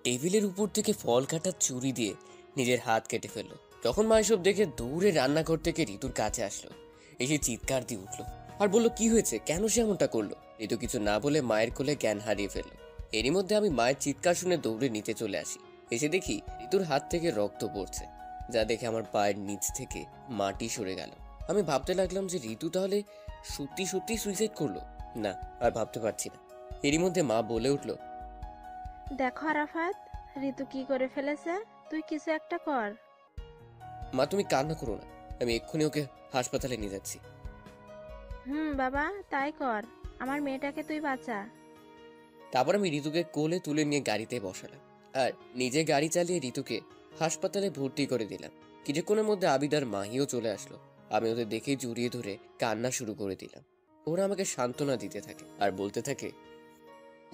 টেবিলের উপর থেকে ফল কাটার ছুরি দিয়ে নিজের হাত কেটে ফেললো। তখন মা এসব দেখে দৌড়ে রান্নাঘর থেকে ঋতুর কাছে আসলো, এসে চিৎকার দিয়ে উঠলো আর বলল, কি হয়েছে, কেন সে এমনটা করলো? ঋতু কিছু না বলে মায়ের কোলে জ্ঞান হারিয়ে ফেললো। এরই মধ্যে আমি মায়ের চিৎকার শুনে দৌড়ে নিচে চলে আসি। এসে দেখি ঋতুর হাত থেকে রক্ত পড়ছে, যা দেখে আমার পায়ের নিচ থেকে মাটি সরে গেল। আমি ভাবতে লাগলাম যে ঋতু তাহলে সত্যি সত্যি সুইসাইড করলো। না, আর ভাবতে পারছি না। এরই মধ্যে মা বলে উঠল, দেখো আরাফাত, ঋতু কি করে ফেলেছে, তুই কিছু একটা কর। মা তুমি কান্না করো না, আমি এক্ষুনি ওকে হাসপাতালে নিয়ে যাচ্ছি। বাবা, তাই কর, আমার মেয়েটাকে তুই বাঁচা। তারপর আমি ঋতুকে কোলে তুলে নিয়ে গাড়িতে বসালাম আর নিজে গাড়ি চালিয়ে ঋতুকে হাসপাতালে ভর্তি করে দিলাম। কিছুক্ষণের মধ্যে আবিদ আর মাহিও চলে আসলো। আমি ওদের দেখেই জড়িয়ে ধরে কান্না শুরু করে দিলাম। ওরা আমাকে সান্ত্বনা দিতে থাকে আর বলতে থাকে,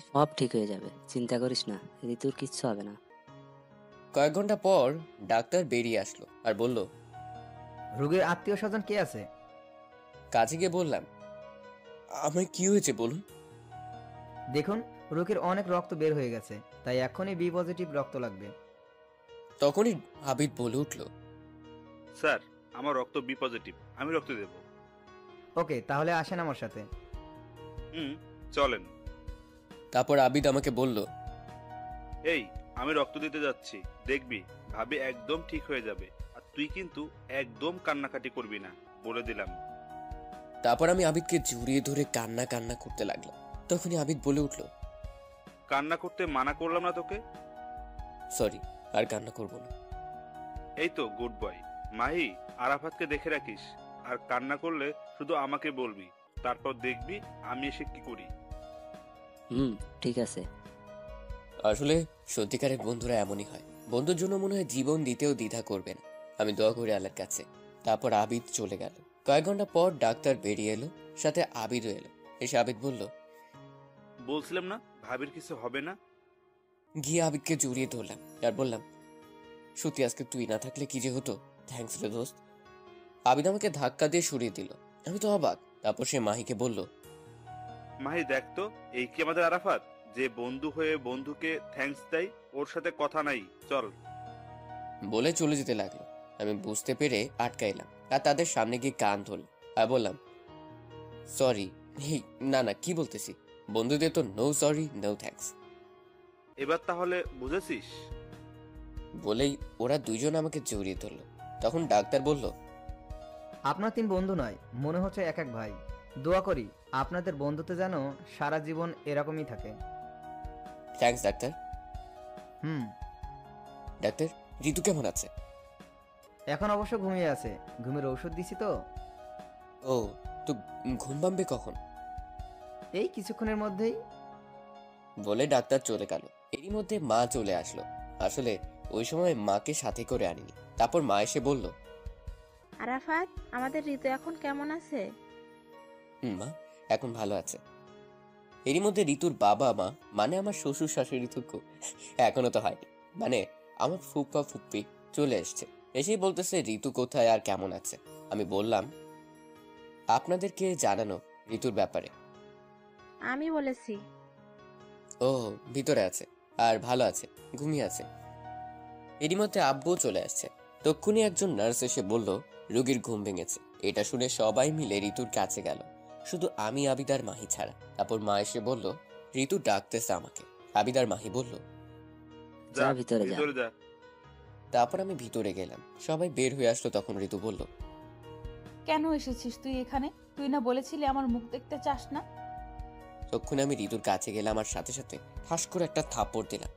সব ঠিক হয়ে যাবে, চিন্তা করিস না, ঋতুর কিচ্ছু হবে না। কয়েক ঘন্টা পর ডাক্তার বেরিয়ে আসলো আর বলল, রোগীর আত্মীয় স্বজন কে আছে? কাছে গিয়ে বললাম, আমার কি হয়েছে বলুন। দেখুন, রোগীর অনেক রক্ত বের হয়ে গেছে, তাই এখনই বি পজিটিভ রক্ত লাগবে। তখনই আবিদ বলে উঠল, স্যার, আমার রক্ত বি পজিটিভ, আমি রক্ত দেব। ওকে, তাহলে আসেন আমার সাথে। চলেন। তারপর আবিদ আমাকে বলল, এই, আমি রক্ত দিতে যাচ্ছি, দেখবি ভাবি একদম ঠিক হয়ে যাবে। আর তুই কিন্তু একদম কান্নাকাটি করবি না, বলে দিলাম। তারপর আমি আবিদকে জড়িয়ে ধরে কান্না কান্না করতে লাগলাম। তখনই আবিদ বলে উঠল, কান্না করতে মানা করলাম না তোকে? সরি, আর কান্না করবো না। এই তো গুড বয়। মাহি, আরাফাতকে দেখে রাখিস, আর কান্না করলে শুধু আমাকে বলবি, তারপর দেখবি আমি এসে কি করি। ঠিক আছে। আসলে সত্যিকারের বন্ধুরা এমনই হয়, বন্ধুর জন্য মনে হয় জীবন দিতেও দ্বিধা করবে না। আমি দোয়া করি আল্লাহর কাছে। তারপর আবিদ চলে গেল। কয়েক ঘন্টা পর ডাক্তার বেরিয়ে এলো, সাথে আবিদও এলো। এসে আবিদ বলল, বলছিলাম না ভাবির কিছু হবে না। গিয়ে আবিদকে জড়িয়ে ধরলাম আর বললাম, সত্যি আজকে তুই না থাকলে কি যে হতো, থ্যাঙ্কস রে দোস্ত। আবিদ আমাকে ধাক্কা দিয়ে সরিয়ে দিল। আমি তো অবাক। তারপর সে মাহিকে বলল, মাহি দেখ তো, এই কি আমাদের আরাফাত, যে বন্ধু হয়ে বন্ধুকে থ্যাঙ্কস দেয়? ওর সাথে কথা নাই, চল। বলে চলে যেতে লাগলো। আমি বুঝতে পেরে আটকাইলাম আর তাদের সামনে গিয়ে কান ধরলাম আর বললাম, সরি। না না, কি বলতেছি, বন্ধুদের তো নো সরি নো থ্যাঙ্কস। এবার তাহলে বুঝেছিস? বলেই ওরা দুইজন আমাকে জড়িয়ে ধরলো। তখন ডাক্তার বলল, আপনার 3 বন্ধু নয়, মনে হচ্ছে এক এক ভাই। দোয়া করি আপনাদের বন্ধুত্ব যেন সারা জীবন এরকমই থাকে। Thanks doctor. ডাক্তার, ঋতু কেমন আছে? এখন অবশ্য ঘুমিয়ে আছে, ঘুমের ঔষধ দিছি তো। ও, তো ঘুম ভাঙবে কখন? এই কিছুক্ষণের মধ্যেই। বলে ডাক্তার চলে গেল। এরই মধ্যে মা চলে আসলো। আসলে ওই সময় মাকে সাথে করে আনিনি। তারপর মা এসে বলল, আরাফাত, আমাদের ঋতু এখন কেমন আছে? মা এখন ভালো আছে। এরই মধ্যে ঋতুর বাবা মা, মানে আমার শ্বশুর শাশুড়ি তো এখনো তো হয়নি, মানে আমার ফুপা ফুপ্পি চলে এসছে। এসেই বলতেছে ঋতু কোথায় আর কেমন আছে। আমি বললাম, আপনাদেরকে জানানো ঋতুর ব্যাপারে। আমি বলেছি। ও, ভিতরে আছে আর ভালো আছে, ঘুমিয়ে আছে। এরই মধ্যে আব্বু চলে আসছে। তক্ষুনি একজন নার্স এসে বলল, রোগীর ঘুম ভেঙেছে। এটা শুনে সবাই মিলে ঋতুর কাছে গেল, শুধু আমি, আবিদ আর মাহি ছাড়া। তারপর মা এসে বলল, ঋতু ডাকতেছে আমাকে। আবিদ আর মাহি বলল, যা ভিতরে যা। তারপর আমি ভিতরে গেলাম। সবাই বের হয়ে আসলো। তখন ঋতু বলল, কেন এসেছিস তুই এখানে? তুই না বলেছিলি আমার মুখ দেখতে চাস না? তক্ষুনি আমি ঋতুর কাছে গেলাম আর সাথে সাথে ঠাস করে একটা থাপ্পড় দিলাম।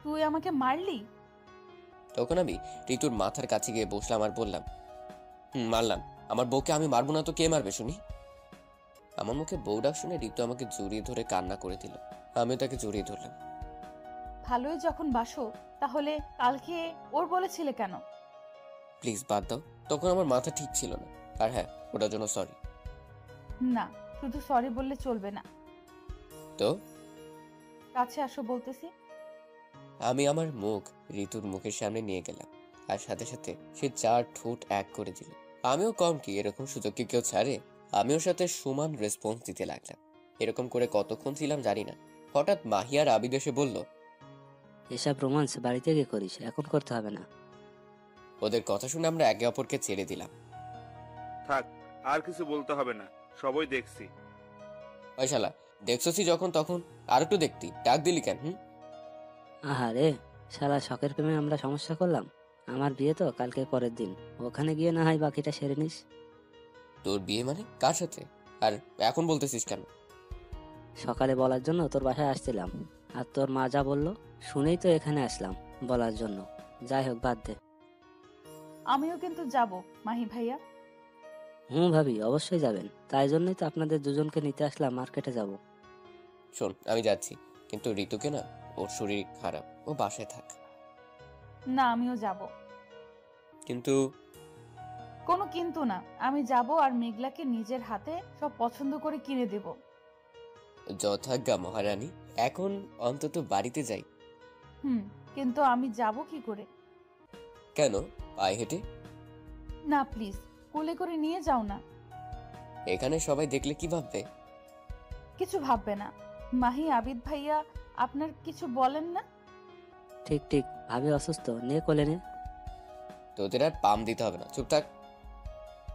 তুই আমাকে মারলি? তখন আমি ঋতুর মাথার কাছে গিয়ে বসলাম আর বললাম, মারলাম। আমার বউকে আমি মারবো না তো কে মারবে শুনি? আমার মুখে বউ ডাক শুনে ঋতু আমাকে জড়িয়ে ধরে কান্না করে দিল। আমিও তাকে জড়িয়ে ধরলাম। ভালোই যখন বাসো, তাহলে কালকে ওর বলেছিলে কেন? প্লিজ বাদ দাও, তখন আমার মাথা ঠিক ছিল না। আর হ্যাঁ, ওটার জন্য সরি। না, শুধু সরি বললে চলবে না। তো কাছে আসো বলতেছি। আমি আমার মুখ ঋতুর মুখের সামনে নিয়ে গেলাম আর সাথে সাথে সে 4 ঠোঁট এক করে দিল। আমিও কম কি, এরকম সুযোগ কি কেউ ছাড়ে? আমিও সাথে সমান রেসপন্স দিতে লাগলাম। এরকম করে কতক্ষণ ছিলাম জানি না। হঠাৎ মাহিয়ার আবিদ এসে বলল, এসব রোমান্স বাড়িতে গিয়ে করিস, এখন করতে হবে না। ওদের কথা শুনে আমরা একে অপরকে ছেড়ে দিলাম। থাক, আর কিছু বলতে হবে না, সবই দেখছি। ওই শালা, দেখছসি যখন তখন আর একটু দেখতি, ডাক দিলি কেন? আহারে, শালা শখের প্রেমে আমরা সমস্যা করলাম। আমার বিয়ে তো কালকে পরের দিন, ওখানে গিয়ে না হয় বাকিটা সেরে নিস। তোর বিয়ে মানে কার সাথে? আর এখন বলতেছিস কেন? সকালে বলার জন্য তোর বাসায় আসছিলাম, আর তোর মা যা বললো শুনেই তো এখানে আসলাম বলার জন্য। যাই হোক, বাদ দে। আমিও কিন্তু যাব মাহি ভাইয়া। ভাবি, অবশ্যই যাবেন, তাই জন্যই তো আপনাদের দুজনকে নিতে আসলাম, মার্কেটে যাব। শোন, আমি যাচ্ছি, কিন্তু ঋতুকে না, ওর শরীর খারাপ, ও বাসায় থাক। না, আমিও যাব। কিন্তু কোনো কিন্তু না, আমি যাব আর মেঘলাকে নিজের হাতে সব পছন্দ করে কিনে দেব। যথাজ্ঞা মহারানী, এখন অন্তত বাড়িতে যাই। কিন্তু আমি যাব কি করে? কেন, পায়ে হেঁটে? না প্লিজ, কোলে করে নিয়ে যাও না। এখানে সবাই দেখলে কি ভাববে? কিছু ভাববে না। মাহি, আবিদ ভাইয়া আপনার কিছু বলেন না? ঠিক ঠিক, ভাবি অসুস্থ, নে কোলে নে। তোদের আর পাম দিতে হবে না, চুপ থাক।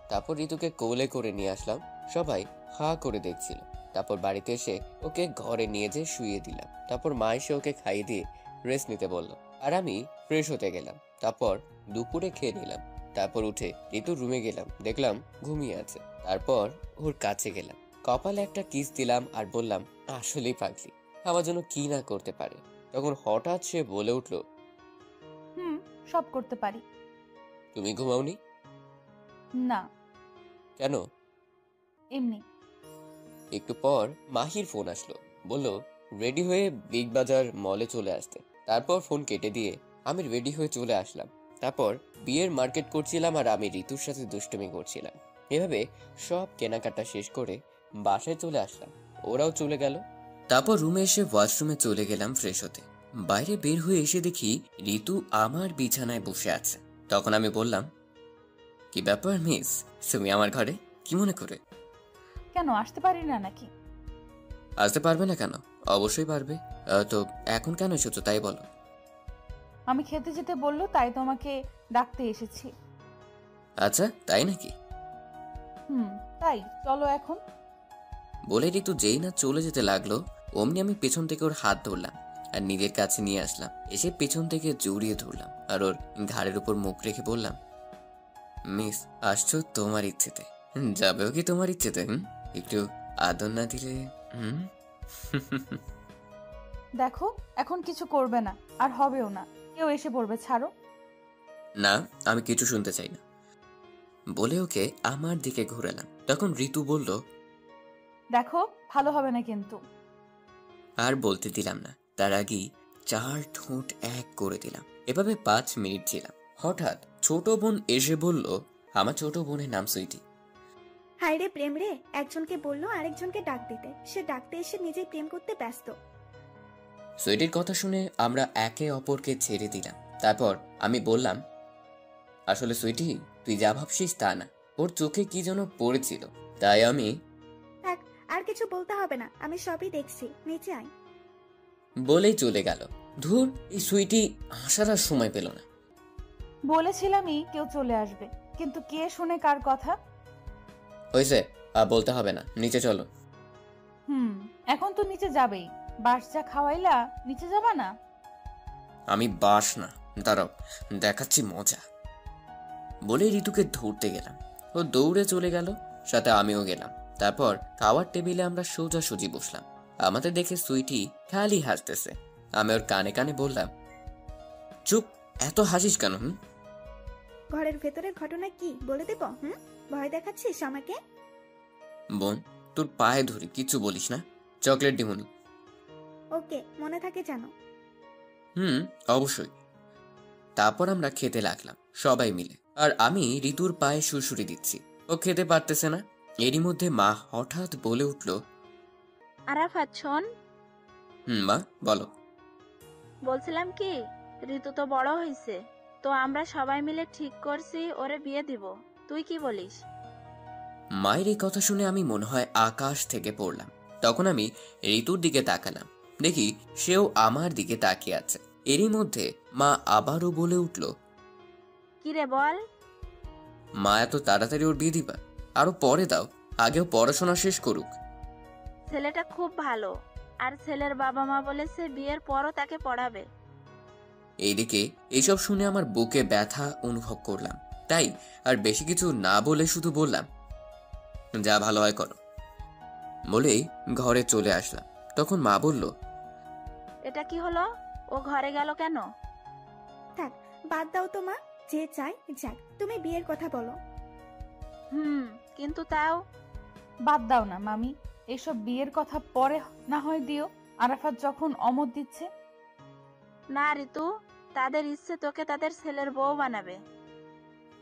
তারপর ঋতুকে কোলে করে নিয়ে আসলাম। সবাই হা করে দেখছিল। তারপর বাড়িতে এসে ওকে ঘরে নিয়ে যেয়ে শুইয়ে দিলাম। তারপর মা এসে ওকে খাইয়ে দিয়ে রেস্ট নিতে বললো, আর আমি ফ্রেশ হতে গেলাম। তারপর দুপুরে খেয়ে নিলাম। তারপর উঠে ঋতুর রুমে গেলাম, দেখলাম ঘুমিয়ে আছে। তারপর ওর কাছে গেলাম, কপালে একটা কিস দিলাম আর বললাম, আসলেই পাগলি, আমার জন্য কি না করতে পারে। তখন হঠাৎ সে বলে উঠলো, সব করতে পারি। তুমি ঘুমাওনি? না। কেন? এমনি। একটু পর মাহির ফোন আসলো, বলল রেডি হয়ে বিগ বাজার মলে চলে আসতে। তারপর ফোন কেটে দিয়ে আমি রেডি হয়ে চলে আসলাম। তারপর বিয়ের মার্কেট করছিলাম আর আমি ঋতুর সাথে দুষ্টুমি করছিলাম। এভাবে সব কেনাকাটা শেষ করে বাসায় চলে আসলাম, ওরাও চলে গেল। তারপর রুমে এসে ওয়াশরুমে চলে গেলাম ফ্রেশ হতে। বাইরে বের হয়ে এসে দেখি ঋতু আমার বিছানায় বসে আছে। তখন আমি বললাম, কি ব্যাপার মিস, তুমি আমার ঘরে কি মনে করে? কেন, আসতে পারি না নাকি? আসতে পারবে না কেন? অবশ্যই পারবে। তো এখন কেন এসেছো তাই বলো। আমি খেতে যেতে বললো, তাই তোমাকে ডাকতে এসেছি। আচ্ছা, তাই নাকি? তাই চলো এখন। বলে ঋতু যেই না চলে যেতে লাগলো, অমনি আমি পেছন থেকে ওর হাত ধরলাম আর নিজের কাছে নিয়ে আসলাম। এসে পেছন থেকে জড়িয়ে ধরলাম আর ওর ঘাড়ের উপর মুখ রেখে বললাম, মিস, আসছো তোমার ইচ্ছেতে, যাবেও কি তোমার ইচ্ছেতে? একটু আদর না দিলে? দেখো, এখন কিছু করবে না, আর হবেও না। কেউ এসে পড়বে, ছাড়ো। না, আমি কিছু শুনতে চাই না বলে ওকে আমার দিকে ঘুরালাম। তখন ঋতু বলল, দেখো, ভালো হবে না কিন্তু। আর বলতে দিলাম না, তার আগেই 4 ঠোঁট এক করে দিলাম। এভাবে 5 মিনিট ছিলাম। হঠাৎ ছোট বোন এসে বলল, আমার ছোট বোনের নাম সুইটি। হায় রে প্রেম রে, একজনকে বললো আরেকজনকে ডাক দিতে, সে ডাকতে এসে নিজেই প্রেম করতে ব্যস্ত। সুইটির কথা শুনে আমরা একে অপরকে ছেড়ে দিলাম। তারপর আমি বললাম, আসলে সুইটি, তুই যা ভাবছিস তা না, ওর চোখে কি যেন পড়েছিল, তাই আমি। থাক, আর কিছু বলতে হবে না, আমি সবই দেখছি, নিচে আয়। বলেই চলে গেল। ধুর, এই সুইটি আসার আর সময় পেল না। বলেছিলামই কেউ চলে আসবে, কিন্তু কে শুনে কার কথা? হয়েছে, আর বলতে হবে না, নিচে চলো। এখন তো নিচে যাবেই। বাস যা খাওয়াইলা, নিচে যাবা না? আমি বাস না, দাঁড়াও, দেখাচ্ছি মজা। বলে ঋতুকে ধরতে গেলাম। ও দৌড়ে চলে গেল, সাথে আমিও গেলাম। তারপর খাওয়ার টেবিলে আমরা সোজাসুজি বসলাম। আমাদের দেখে সুইটি খালি হাসতেছে। আমি ওর কানে কানে বললাম, চুপ, এত হাসিস কেন? ঘরের ভেতরের ঘটনা কি বলে দেব? ভয় দেখাচ্ছিস আমাকে? বোন, তোর পায়ে ধরি, কিচ্ছু বলিস না। চকলেট দিমুনি? ওকে, মনে থাকে জানো। অবশ্যই। তারপর আমরা খেতে লাগলাম সবাই মিলে, আর আমি ঋতুর পায়ে সুরসুরি দিচ্ছি। ও খেতে পারতেছে না। এরই মধ্যে মা হঠাৎ বলে উঠল, আরাফাত শোন। মা বলো। বলছিলাম কি, ঋতু তো বড় হয়েছে, তো আমরা সবাই মিলে ঠিক করছি ওরে বিয়ে দিব। তুই কি বলিস? মায়ের এই কথা শুনে আমি মনে হয় আকাশ থেকে পড়লাম। তখন আমি ঋতুর দিকে তাকালাম, দেখি সেও আমার দিকে তাকিয়ে আছে। এরই মধ্যে মা আবারও বলে উঠল, কি রে বল? মা, এত তাড়াতাড়ি ওর বিয়ে দিবা? আরো পরে দাও, আগেও পড়াশোনা শেষ করুক। ছেলেটা খুব ভালো, আর ছেলের বাবা মা বলেছে বিয়ের পরও তাকে পড়াবে। এইদিকে এইসব শুনে আমার বুকে ব্যথা অনুভব করলাম, তাই আর বেশি কিছু না বলে শুধু বললাম, যা ভালো হয় করো। বলেই ঘরে চলে আসলাম। তখন মা বলল, এটা কি হলো? ও ঘরে গেল কেন? থাক, বাদ দাও তো মা, যে চাই যাক, তুমি বিয়ের কথা বলো। কিন্তু তাও বাদ দাও না মামি, এসব বিয়ের কথা পরে না হয় দিও, আরাফাত যখন অমত দিচ্ছে। না ঋতু, তাদের ইচ্ছে তোকে তাদের ছেলের বউ বানাবে।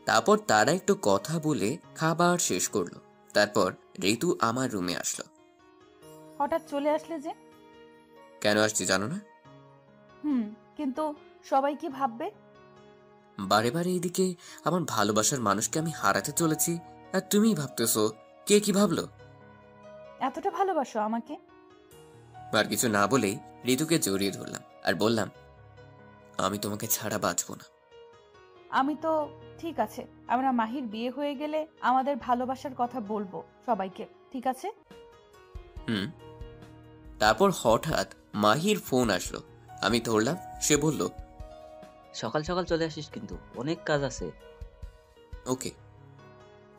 তারপর তারা একটু কথা বলে খাবার শেষ করলো। তারপর ঋতু আমার রুমে আসলো। হঠাৎ চলে আসলে যে? কেন আসছি জানো না? কিন্তু সবাই কি ভাববে? বারে বারে এদিকে আমার ভালোবাসার মানুষকে আমি হারাতে চলেছি, আর তুমিই ভাবতেছো কে কি ভাবলো। এতটা ভালোবাসো আমাকে? আর কিছু না বলেই ঋতুকে জড়িয়ে ধরলাম আর বললাম, আমি তোমাকে ছাড়া বাঁচবো না। আমি তো ঠিক আছে, আমরা মাহির বিয়ে হয়ে গেলে আমাদের ভালোবাসার কথা বলবো সবাইকে, ঠিক আছে? তারপর হঠাৎ মাহির ফোন আসলো। আমি ধরলাম। সে বলল, সকাল সকাল চলে আসিস কিন্তু, অনেক কাজ আছে। ওকে।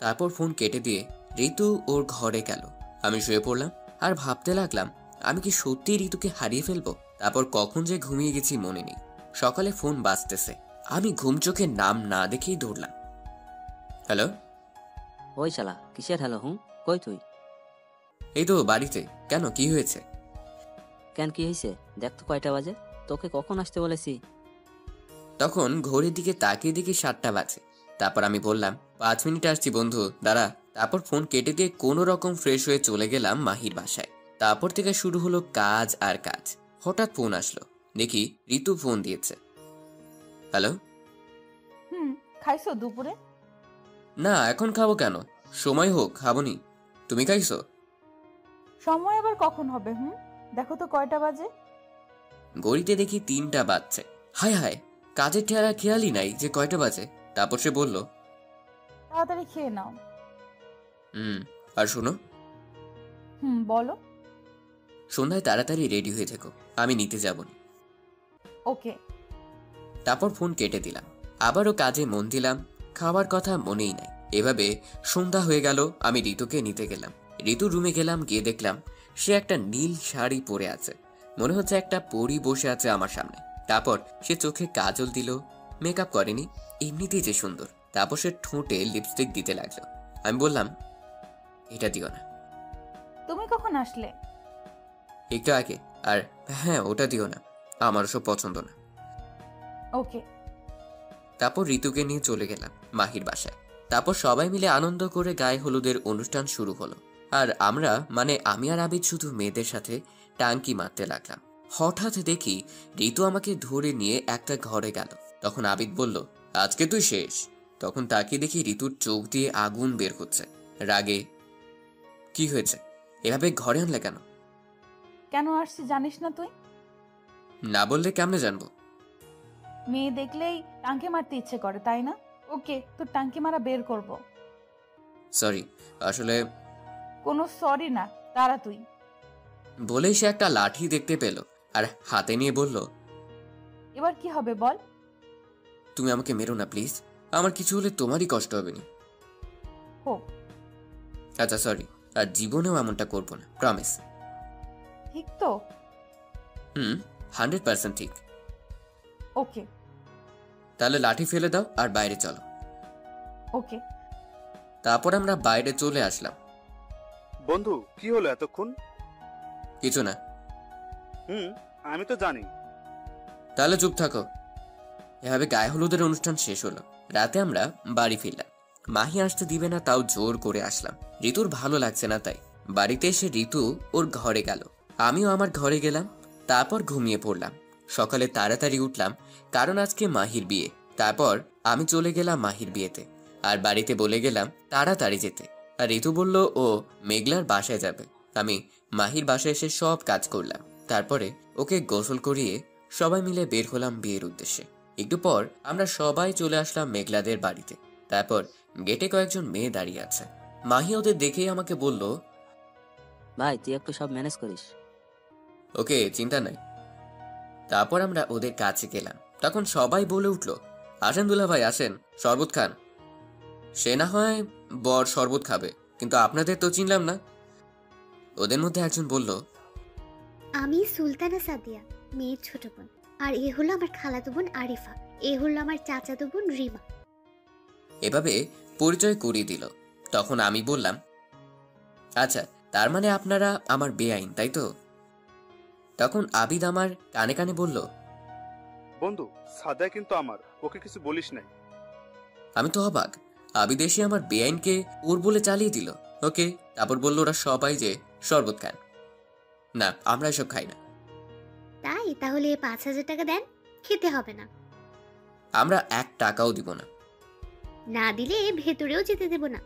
তারপর ফোন কেটে দিয়ে ঋতু ওর ঘরে গেল। আমি শুয়ে পড়লাম আর ভাবতে লাগলাম, আমি কি সত্যি ঋতুকে হারিয়ে ফেলবো? তারপর কখন যে ঘুমিয়ে গেছি মনে নেই। সকালে ফোন বাজতেছে, আমি ঘুম চোখে নাম না দেখেই দৌড়লাম। হ্যালো। ওই শালা, কিসের হ্যালো? কই তুই? এই তো বাড়িতে। কেন, কি হয়েছে? কেন, কি হয়েছে? দেখ তো কয়টা বাজে, তোকে কখন আসতে বলেছি? তখন ঘড়ির দিকে তাকিয়ে দেখি 7টা বাজে। তারপর আমি বললাম, 5 মিনিট আসছি বন্ধু, দাঁড়া। তারপর ফোন কেটে দিয়ে কোনো রকম ফ্রেশ হয়ে চলে গেলাম মাহির বাসায়। তারপর থেকে শুরু হলো কাজ আর কাজ। হঠাৎ ফোন আসলো, দেখি ঋতু ফোন দিয়েছে। হ্যালো। খাইছো দুপুরে? না, এখন খাবো কেন, সময় হোক খাবনি। তুমি খাইছো? সময় আবার কখন হবে? দেখো তো কয়টা বাজে। ঘড়িতে দেখি 3টা বাজছে। হায় হায়, কাজের খেয়ালই নাই যে কয়টা বাজে। তারপর সে বলল, তাড়াতাড়ি খেয়ে নাও। আর শোনো। বলো। সন্ধ্যায় তাড়াতাড়ি রেডি হয়ে থেকো, আমি নিতে যাবনি। ওকে। তারপর ফোন কেটে দিলাম। আবারও কাজে মন দিলাম, খাওয়ার কথা মনেই নাই। এভাবে সন্ধ্যা হয়ে গেল। আমি ঋতুকে নিতে গেলাম। ঋতুর রুমে গেলাম, গিয়ে দেখলাম সে একটা নীল শাড়ি পরে আছে। মনে হচ্ছে একটা পরী বসে আছে আমার সামনে। তারপর সে চোখে কাজল দিল, মেকআপ করেনি, এমনিতেই যে সুন্দর। তারপর সে ঠোঁটে লিপস্টিক দিতে লাগলো। আমি বললাম, এটা দিও না। তুমি কখন আসলে? একটু আগে। আর হ্যাঁ, ওটা দিও না, আমার সব পছন্দ না। ওকে। তারপর ঋতুকে নিয়ে চলে গেলাম মাহির বাসায়। তারপর সবাই মিলে আনন্দ করে গায়ে হলুদের অনুষ্ঠান শুরু হলো। আর আমরা, মানে আমি আর আবিদ, শুধু মেয়েদের সাথে টাঙ্কি মারতে লাগলাম। হঠাৎ দেখি ঋতু আমাকে ধরে নিয়ে একটা ঘরে গেল। তখন আবিদ বলল, আজকে তুই শেষ। তখন তাকে দেখি ঋতুর চোখ দিয়ে আগুন বের হচ্ছে রাগে। কি হয়েছে, এভাবে ঘরে আনলে কেন? কেন আসছি জানিস না তুই? না বললে কেমনে জানবো? মেয়ে দেখলেই টাঙ্কি মারতে ইচ্ছে করে, তাই না? ওকে, তোর টাঙ্কি মারা বের করব। সরি, আসলে। কোনো সরি না, তারা তুই। বলেই সে একটা লাঠি দেখতে পেল আর হাতে নিয়ে বলল, এবার কি হবে বল? তুমি আমাকে মেরো না প্লিজ, আমার কিছু হলে তোমারই কষ্ট হবে না। হোক। আচ্ছা সরি, আর জীবনেও এমনটা করবো না, প্রমিস। ঠিক তো? 100% ঠিক। ওকে। তাহলে লাঠি ফেলে দাও আর বাইরে চলো। ওকে। তারপর আমরা বাইরে চলে আসলাম। বন্ধু, কি হলো এতক্ষণ? কিছু না। আমি তো জানি। তাহলে চুপ থাকো। এভাবে গায়ে হলুদের অনুষ্ঠান শেষ হলো। রাতে আমরা বাড়ি ফিরলাম। মাহি আসতে দিবে না, তাও জোর করে আসলাম। ঋতুর ভালো লাগছে না, তাই বাড়িতে এসে ঋতু ওর ঘরে গেল, আমিও আমার ঘরে গেলাম। তারপর ঘুমিয়ে পড়লাম। সকালে তাড়াতাড়ি উঠলাম, কারণ আজকে মাহির বিয়ে। তারপর আমি চলে গেলাম মাহির বিয়েতে, আর বাড়িতে বলে গেলাম তাড়াতাড়ি যেতে। আর ঋতু বলল ও মেঘলার বাসায় যাবে। আমি মাহির বাসায় এসে সব কাজ করলাম। তারপরে ওকে গোসল করিয়ে সবাই মিলে বের হলাম বিয়ের উদ্দেশ্যে। একটু পর আমরা সবাই চলে আসলাম মেঘলাদের বাড়িতে। তারপর গেটে কয়েকজন মেয়ে দাঁড়িয়ে আছে। মাহি ওদের দেখেই আমাকে বলল, ভাই তুই একটু সব ম্যানেজ করিস। ওকে, চিন্তা নাই। তারপর আমরা ওদের কাছে গেলাম। তখন সবাই বলে উঠল, আসেন দুলা ভাই, আসেন, শরবত খান। সে না হয় বর শরবত খাবে, কিন্তু আপনাদের তো চিনলাম না। ওদের মধ্যে একজন বলল, আমি সুলতানা সাদিয়া, মেয়ের ছোট বোন। আর এ হলো আমার খালাতো বোন আরিফা। এ হলো আমার চাচাতো বোন রিমা। এভাবে পরিচয় করিয়ে দিল। তখন আমি বললাম, আচ্ছা, তার মানে আপনারা আমার বেআইন, তাই তো? তখন আবিদ আমার কানে কানে বলল, বন্ধু, সাদা কিন্তু আমার, ওকে কিছু বলিস নাই। আমি তো অবাক। আবিদ এসে আমার বেআইনকে ওর বলে চালিয়ে দিল। ওকে, তারপর বলল ওরা সবাই যে শরবত খান। না, আমরা এসব খাই না। তাই তাহলে 5,000 টাকা দেন, খেতে হবে না। আমরা 1 টাকাও দিব না। না দিলে ভেতরেও যেতে দেব না।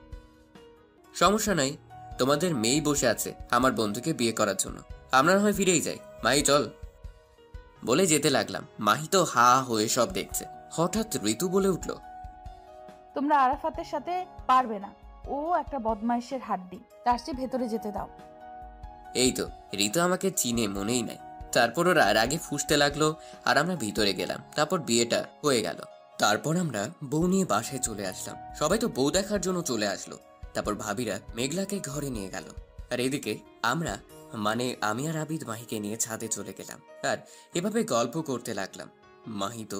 সমস্যা নাই, তোমাদের মেয়েই বসে আছে আমার বন্ধুকে বিয়ে করার জন্য, আমরা না হয় ফিরেই যাই। মাহি চল, বলে যেতে লাগলাম। মাহি তো হা হয়ে সব দেখছে। হঠাৎ ঋতু বলে উঠল, তোমরা আরাফাতের সাথে পারবে না, ও একটা বদমাইশের হাড্ডি, তার চেয়ে ভেতরে যেতে দাও। এই তো, ঋতু আমাকে চিনে মনেই নাই। তারপর ওরা রাগে ফুঁসতে লাগলো আর আমরা ভিতরে গেলাম। তারপর বিয়েটা হয়ে গেল। তারপর আমরা বউ নিয়ে বাসায় চলে আসলাম। সবাই তো বউ দেখার জন্য চলে আসলো। তারপর ভাবিরা মেঘলাকে ঘরে নিয়ে গেল। আর এদিকে আমরা, মানে আমি আর আবিদ মাহিকে নিয়ে ছাদে চলে গেলাম। আর এভাবে গল্প করতে লাগলাম। মাহি তো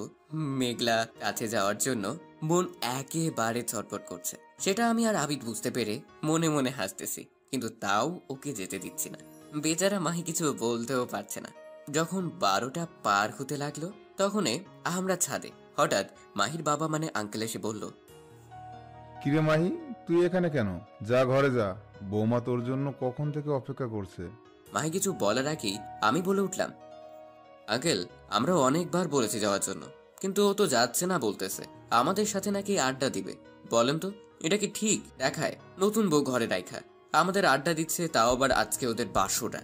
মেঘলা কাছে যাওয়ার জন্য মন একেবারে ছটফট করছে। সেটা আমি আর আবিদ বুঝতে পেরে মনে মনে হাসতেছি, কিন্তু তাও ওকে যেতে দিচ্ছি না। বেচারা মাহি কিছু বলতেও পারছে না। যখন 12টা পার হতে লাগলো তখনই আমরা ছাদে। হঠাৎ মাহির বাবা মানে আঙ্কেল এসে বলল, কিরে মাহি, তুই এখানে কেন? যা ঘরে যা, বৌমা তোর জন্য কখন থেকে অপেক্ষা করছে। মাহি কিছু বলার আগেই আমি বলে উঠলাম, আঙ্কেল, আমরা অনেকবার বলেছি যাওয়ার জন্য, কিন্তু ও তো যাচ্ছে না, বলতেছে আমাদের সাথে নাকি আড্ডা দিবে। বলেন তো, এটা কি ঠিক দেখায়? নতুন বউ ঘরে রাইখা আমাদের আড্ডা দিচ্ছে, তাও আবার আজকে ওদের বাসরা।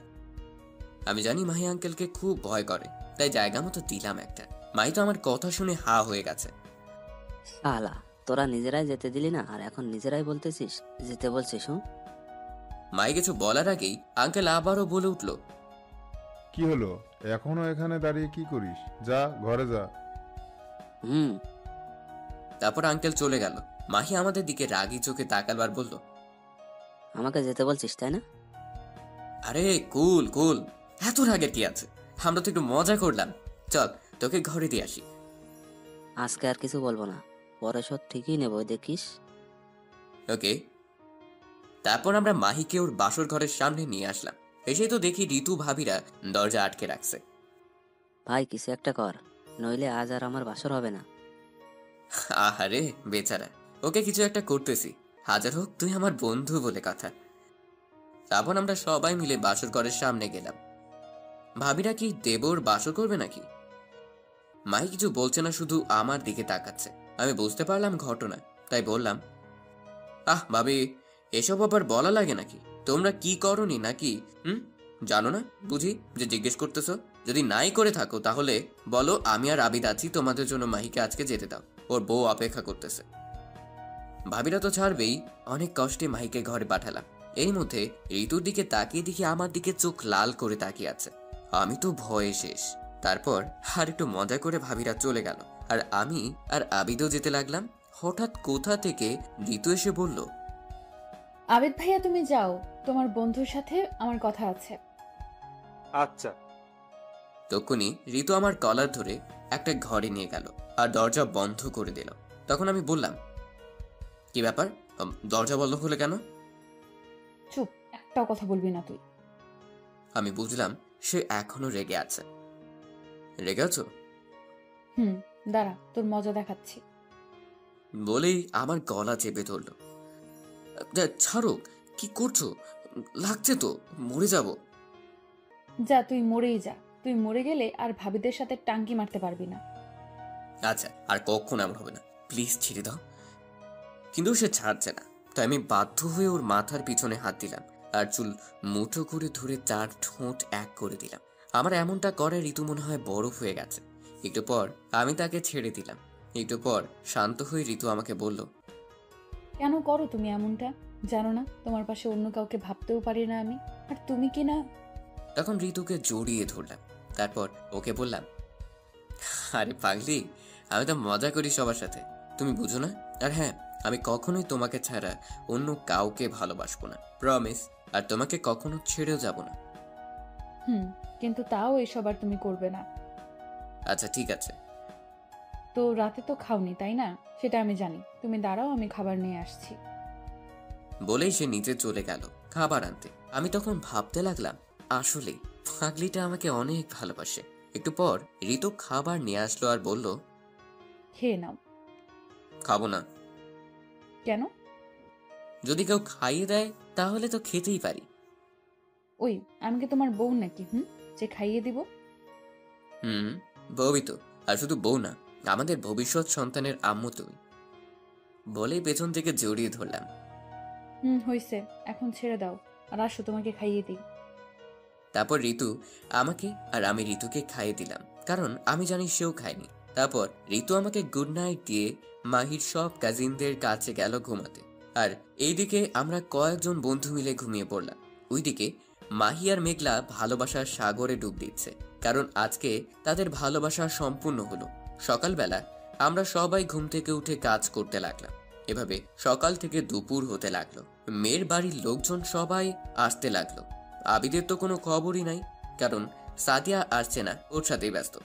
আমি জানি মাহি আঙ্কেলকে খুব ভয় করে, তাই জায়গা মতো দিলাম একটা। মাহি তো আমার কথা শুনে হা হয়ে গেছে। শালা, তোরা নিজেরাই যেতে দিলি না, আর এখন নিজেরাই বলতেছিস যেতে বলছিস? মাহি কিছু বলার আগেই আঙ্কেল আবারও বলে উঠল, কি হলো, এখনো এখানে দাঁড়িয়ে কি করিস? যা ঘরে যা। তারপর আঙ্কেল চলে গেল। মাহি আমাদের দিকে রাগি চোখে তাকাবার বলল, আমাকে যেতে বলছিস তাই না? আরে কুল কুল, এত রাগের কি আছে? আমরা তো একটু মজা করলাম। চল, তোকে ঘরে দিয়ে আসি। আজকে আর কিছু বলবো না, পরে শোধ ঠিকই নেবো, দেখিস। ওকে। তারপর আমরা মাহিকে ওর বাসর ঘরের সামনে নিয়ে আসলাম। এসে তো দেখি ঋতু ভাবিরা দরজা আটকে রাখছে। ভাই কিছু একটা কর, নইলে আজ আর আমার বাসর হবে না। আহারে বেচারা, ওকে কিছু একটা করতেছি। হাজার হোক তুই আমার বন্ধু বলে কথা। তারপর আমরা সবাই মিলে বাসর ঘরের সামনে গেলাম। ভাবিরা কি দেবর বাসর করবে নাকি? মাহি কিছু বলছে না, শুধু আমার দিকে তাকাচ্ছে। আমি বুঝতে পারলাম ঘটনা, তাই বললাম, ভাবি, এসব আবার বলা লাগে নাকি? তোমরা কি করনি নাকি? জানো না বুঝি যে জিজ্ঞেস করতেছো? যদি নাই করে থাকো তাহলে বলো, আমি আর আবিদ আছি তোমাদের জন্য। মাহিকে আজকে যেতে দাও, ওর বউ অপেক্ষা করতেছে। ভাবিরা তো ছাড়বেই। অনেক কষ্টে মাহিকে ঘরে পাঠালাম। এই মধ্যে ঋতুর দিকে তাকিয়ে দেখি আমার দিকে চোখ লাল করে তাকিয়ে আছে। আমি তো ভয়ে শেষ। তারপর আর একটু মজা করে ভাবিরা চলে গেল, আর আমি আর আবিদও যেতে লাগলাম। হঠাৎ কোথা থেকে ঋতু এসে বলল, আবিদ ভাইয়া তুমি যাও, তোমার বন্ধুর সাথে আমার কথা আছে। আচ্ছা। তখনই ঋতু আমার কলার ধরে একটা ঘরে নিয়ে গেল আর দরজা বন্ধ করে দিল। তখন আমি বললাম, কি ব্যাপার, দরজা বন্ধ হলো কেন? চুপ, একটাও কথা বলবি না তুই। আমি বুঝলাম সে এখনো রেগে আছে। রেগে আছো? দাঁড়া, তোর মজা দেখাচ্ছি। বলেই আমার গলা চেপে ধরলো। ছাড়ো, কি করছো? লাগছে তো, মরে যাব। যা, তুই মরেই যা। তুই মরে গেলে আর ভাবিদের সাথে টাঙ্কি মারতে পারবি না। আচ্ছা, আর কখনো এমন হবে না, প্লিজ ছেড়ে দাও। কিন্তু সে ছাড়ছে না, তাই আমি বাধ্য হয়ে ওর মাথার পিছনে হাত দিলাম আর চুল মুঠো করে ধরে 4 ঠোঁট এক করে দিলাম। আমার এমনটা করে ঋতু মনে হয় বরফ হয়ে গেছে। একটু পর আমি তাকে ছেড়ে দিলাম। একটু পর শান্ত হয়ে ঋতু আমাকে বলল, কেন করো তুমি এমনটা? জানো না তোমার পাশে অন্য কাউকে ভাবতেও পারি না আমি, আর তুমি কি না? তখন ঋতুকে জড়িয়ে ধরলাম। তারপর ওকে বললাম, আরে পাগলি, আমি তো মজা করি সবার সাথে, তুমি বুঝো না? আর হ্যাঁ, আমি কখনোই তোমাকে ছাড়া অন্য কাউকে ভালোবাসবো না, প্রমিস। আর তোমাকে কখনো ছেড়েও যাব না। কিন্তু তাও এসব আর তুমি করবে না। আচ্ছা ঠিক আছে। তো রাতে তো খাওনি তাই না? সেটা আমি জানি। তুমি দাঁড়াও, আমি খাবার নিয়ে আসছি। বলেই সে নিচে চলে গেল খাবার আনতে। আমি তখন ভাবতে লাগলাম, আসলে পাগলিটা আমাকে অনেক ভালোবাসে। একটু পর ঋতু খাবার নিয়ে আসলো আর বলল, খেয়ে নাও। খাবো না। কেন? যদি কেউ খাইয়ে দেয় তাহলে তো খেতেই পারি। ওই, আমি কি তোমার বউ নাকি যে খাইয়ে দিব? বউই তো, আর শুধু বউ না, আমাদের ভবিষ্যৎ সন্তানের আম্মু তুমি। বলেই পেছন থেকে জড়িয়ে ধরলাম। হইছে, এখন ছেড়ে দাও আর আসো তোমাকে খাইয়ে দিই। তারপর ঋতু আমাকে আর আমি ঋতুকে খাইয়ে দিলাম, কারণ আমি জানি সেও খায়নি। তারপর ঋতু আমাকে গুড নাইট দিয়ে মাহির সব কাজিনদের কাছে গেল ঘুমাতে। আর এইদিকে আমরা কয়েকজন বন্ধু মিলে ঘুমিয়ে পড়লাম। ওইদিকে মাহি আর মেঘলা ভালোবাসার সাগরে ডুব দিচ্ছে, কারণ আজকে তাদের ভালোবাসা সম্পূর্ণ হলো। সকালবেলা আমরা সবাই ঘুম থেকে উঠে কাজ করতে লাগলাম। এভাবে সকাল থেকে দুপুর হতে লাগলো। মেয়ের বাড়ির লোকজন সবাই আসতে লাগলো। আবিদের তো কোনো খবরই নাই, কারণ সাদিয়া আসছে না, ওর সাথেই ব্যস্ত।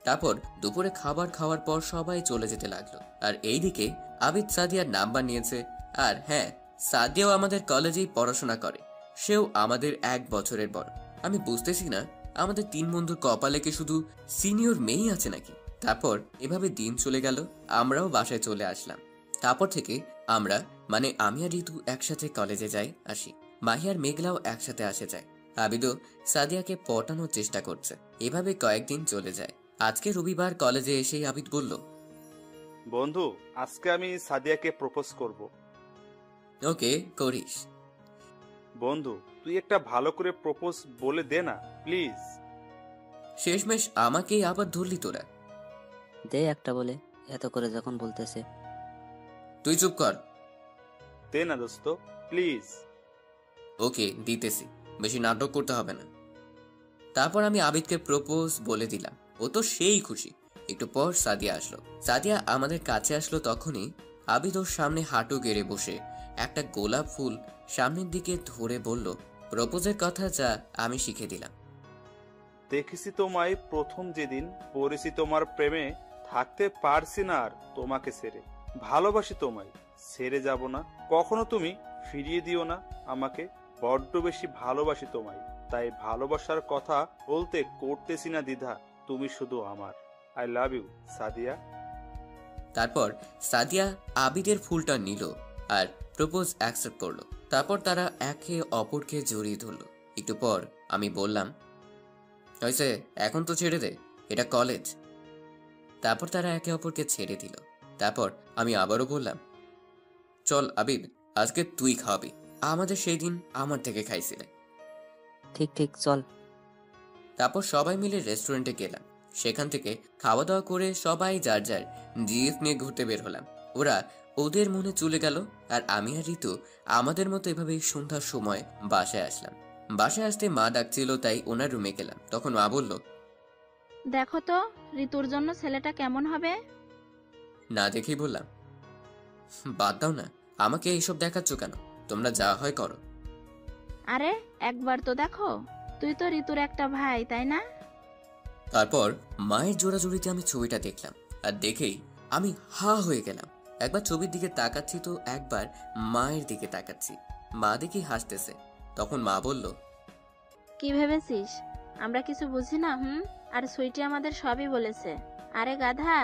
তারপর দুপুরে খাবার খাওয়ার পর সবাই চলে যেতে লাগলো। আর এইদিকে আবিদ সাদিয়ার নাম্বার নিয়েছে। আর হ্যাঁ, সাদিয়াও আমাদের কলেজেই পড়াশোনা করে, সেও আমাদের 1 বছরের বড়। আমি বুঝতেছি না আমাদের 3 বন্ধুর কপালে কি শুধু সিনিয়র মেয়েই আছে নাকি। তারপর এভাবে দিন চলে গেল, আমরাও বাসায় চলে আসলাম। তারপর থেকে আমরা মানে আমি আর ঋতু একসাথে কলেজে যাই আসি। মাহি আর মেঘলাও একসাথে আসে যায়। আবিদও সাদিয়াকে পটানোর চেষ্টা করছে। এভাবে কয়েকদিন চলে যায়। আজকে রবিবার কলেজে এসেই আবিদ বলল, বন্ধু, আজকে আমি সাদিয়াকে প্রপোজ করব। ওকে, করিস। বন্ধু, তুই একটা ভালো করে প্রপোজ বলে দে না প্লিজ। শেষমেশ আমাকেই আবার ধরলি তোরা। দে একটা বলে, এত করে যখন বলতেছে। তুই চুপ কর। দে না দোস্ত, প্লিজ। ওকে, দিতেছি, বেশি নাটক করতে হবে না। তারপর আমি আবিদকে প্রপোজ বলে দিলাম। ও তো সেই খুশি। একটু পর সাদিয়া আসলো। সাদিয়া আমাদের কাছে আসলো তখনই আবিদ ওর সামনে হাঁটু গেড়ে বসে একটা গোলাপ ফুল সামনের দিকে ধরে বলল, প্রপোজের কথা যা আমি শিখে দিলাম। দেখেছি তোমায় প্রথম যেদিন পড়েছি তোমার প্রেমে, থাকতে পারছি না আর তোমাকে ছেড়ে। ভালোবাসি তোমায়, ছেড়ে যাব না কখনো, তুমি ফিরিয়ে দিও না আমাকে। বড্ড বেশি ভালোবাসি তোমায়, তাই ভালোবাসার কথা বলতে করতেছি না দ্বিধা। তুমি শুধু আমার। I love you Sadia. তারপর সাদিয়া আবিদের ফুলটা নিল আর প্রপোজ অ্যাকসেপ্ট করলো। তারপর তারা একে অপরকে জড়িয়ে ধরলো। একটু পর আমি বললাম, হয়েছে, এখন তো ছেড়ে দে, এটা কলেজ। তারপর তারা একে অপরকে ছেড়ে দিল। তারপর আমি আবারও বললাম, চল আবিদ, আজকে তুই খাওয়াবি, আমাদের সেই দিন আমার থেকে খাইছিলে। ঠিক ঠিক, চল। তারপর সবাই মিলে রেস্টুরেন্টে গেলাম। সেখান থেকে খাওয়া দাওয়া করে সবাই যার যার জিএফ নিয়ে ঘুরতে বের হলাম। ওরা ওদের মনে চলে গেল, আর আমি আর ঋতু আমাদের মতো এভাবে সন্ধ্যার সময় বাসায় আসলাম। বাসায় আসতে মা ডাকছিল, তাই ওনার রুমে গেলাম। তখন মা বলল, দেখো তো ঋতুর জন্য ছেলেটা কেমন হবে। না দেখেই বললাম, বাদ দাও না, আমাকে এইসব দেখাচ্ছ কেন, তোমরা যা হয় করো। আরে একবার তো দেখো, তুই তো ঋতুর একটা ভাই তাই না? তারপর মায়ের জোড়াজুড়িতে আমি ছবিটা দেখলাম, আর দেখেই আমি হা হয়ে গেলাম। একবার ছবির দিকে তাকাচ্ছি তো একবার মায়ের দিকে তাকাচ্ছি। মা দেখি হাসতেছে। তখন মা বলল, কি ভেবেছিস আমরা কিছু বুঝি না? আর সুইটি আমাদের সবই বলেছে। আরে গাধা,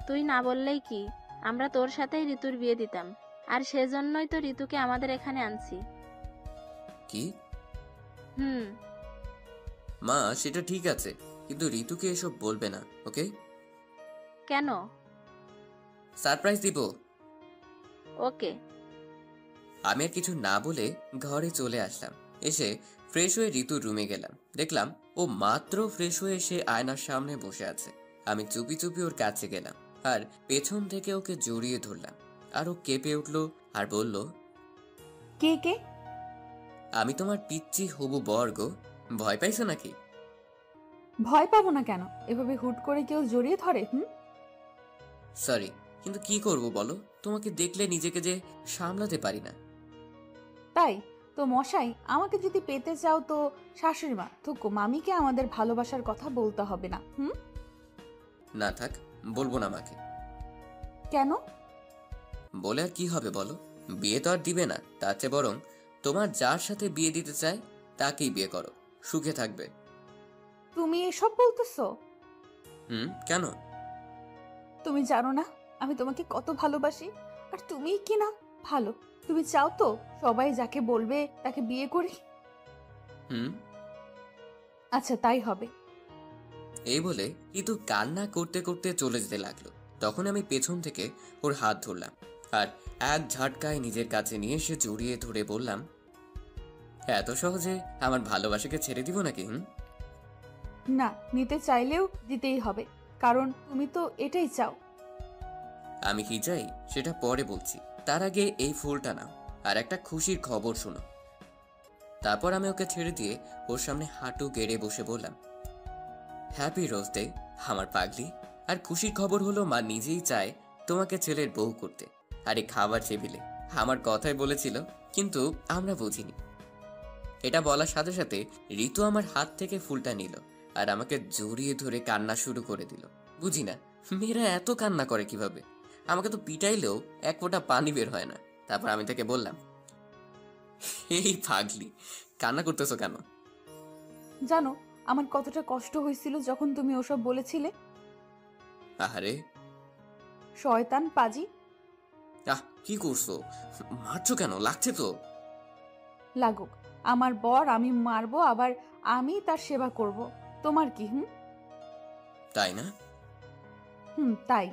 তুই না বললেই কি, আমরা তোর সাথেই ঋতুর বিয়ে দিতাম, আর সেজন্যই তো ঋতুকে আমাদের এখানে আনছি। কি? হুম। মা সেটা ঠিক আছে, কিন্তু ঋতুকে এসব বলবে না, ওকে? কেন? সারপ্রাইজ দিব। ওকে। আমি আর কিছু না বলে ঘরে চলে আসলাম। এসে ফ্রেশ হয়ে ঋতুর রুমে গেলাম। দেখলাম ও মাত্র ফ্রেশ হয়ে এসে আয়নার সামনে বসে আছে। আমি চুপি চুপি ওর কাছে গেলাম আর পেছন থেকে ওকে জড়িয়ে ধরলাম। আর ও কেঁপে উঠলো আর বলল, কে কে? আমি তোমার পিচ্চি হবু বর গো, ভয় পাইছো নাকি? ভয় পাবো না কেন? এভাবে হুট করে কেউ জড়িয়ে ধরে? সরি, কিন্তু কি করব বলো, তোমাকে দেখলে নিজেকে যে সামলাতে পারি না। তাই? তো মশাই, আমাকে যদি পেতে চাও তো শাশুড়ি মা থুকু মামিকে আমাদের ভালোবাসার কথা বলতে হবে না। না থাক, বলবো না আমাকে। কেন? বলে আর কি হবে বলো? বিয়ে তো আর দিবে না, তার চেয়ে বরং তোমার যার সাথে বিয়ে দিতে চায় তাকেই বিয়ে করো, সুখে থাকবে। তুমি এসব বলতেছো? কেন? তুমি জানো না আমি তোমাকে কত ভালোবাসি, আর তুমি কি না ভালো? তুমি চাও তো সবাই যাকে বলবে তাকে বিয়ে করি? আচ্ছা তাই হবে। এই বলে ঋতু কান্না করতে করতে চলে যেতে লাগলো। তখন আমি পেছন থেকে ওর হাত ধরলাম আর এক ঝাটকায় নিজের কাছে নিয়ে এসে জড়িয়ে ধরে বললাম, এত সহজে আমার ভালোবাসাকে ছেড়ে দিব নাকি? না, নিতে চাইলেও দিতেই হবে, কারণ তুমি তো এটাই চাও। আমি কি চাই সেটা পরে বলছি, তার আগে এই ফুলটা নাও আর একটা খুশির খবর শোনো। তারপর আমি ওকে ছেড়ে দিয়ে ওর সামনে হাঁটু গেড়ে বসে বললাম, হ্যাপি রোজ ডে আমার পাগলি। আর খুশির খবর হলো মা নিজেই চায় তোমাকে ছেলের বউ করতে। আর এই খাবার টেবিলে আমার কথাই বলেছিল, কিন্তু আমরা বুঝিনি। এটা বলার সাথে সাথে ঋতু আমার হাত থেকে ফুলটা নিল আর আমাকে জড়িয়ে ধরে কান্না শুরু করে দিল। বুঝি না মেয়েরা এত কান্না করে কিভাবে, আমাকে তো পিটাইলেও এক ফোঁটা পানি বের হয় না। তারপর আমি তাকে বললাম, এই পাগলি কান্না করতেছো কেন? জানো আমার কতটা কষ্ট হয়েছিল যখন তুমি ওসব বলেছিলে? আরে শয়তান পাজি। কি করছো? মারছো কেন? লাগছে তো। লাগুক, আমার বর আমি মারবো, আবার আমি তার সেবা করব, তোমার কি? তাই না? তাই।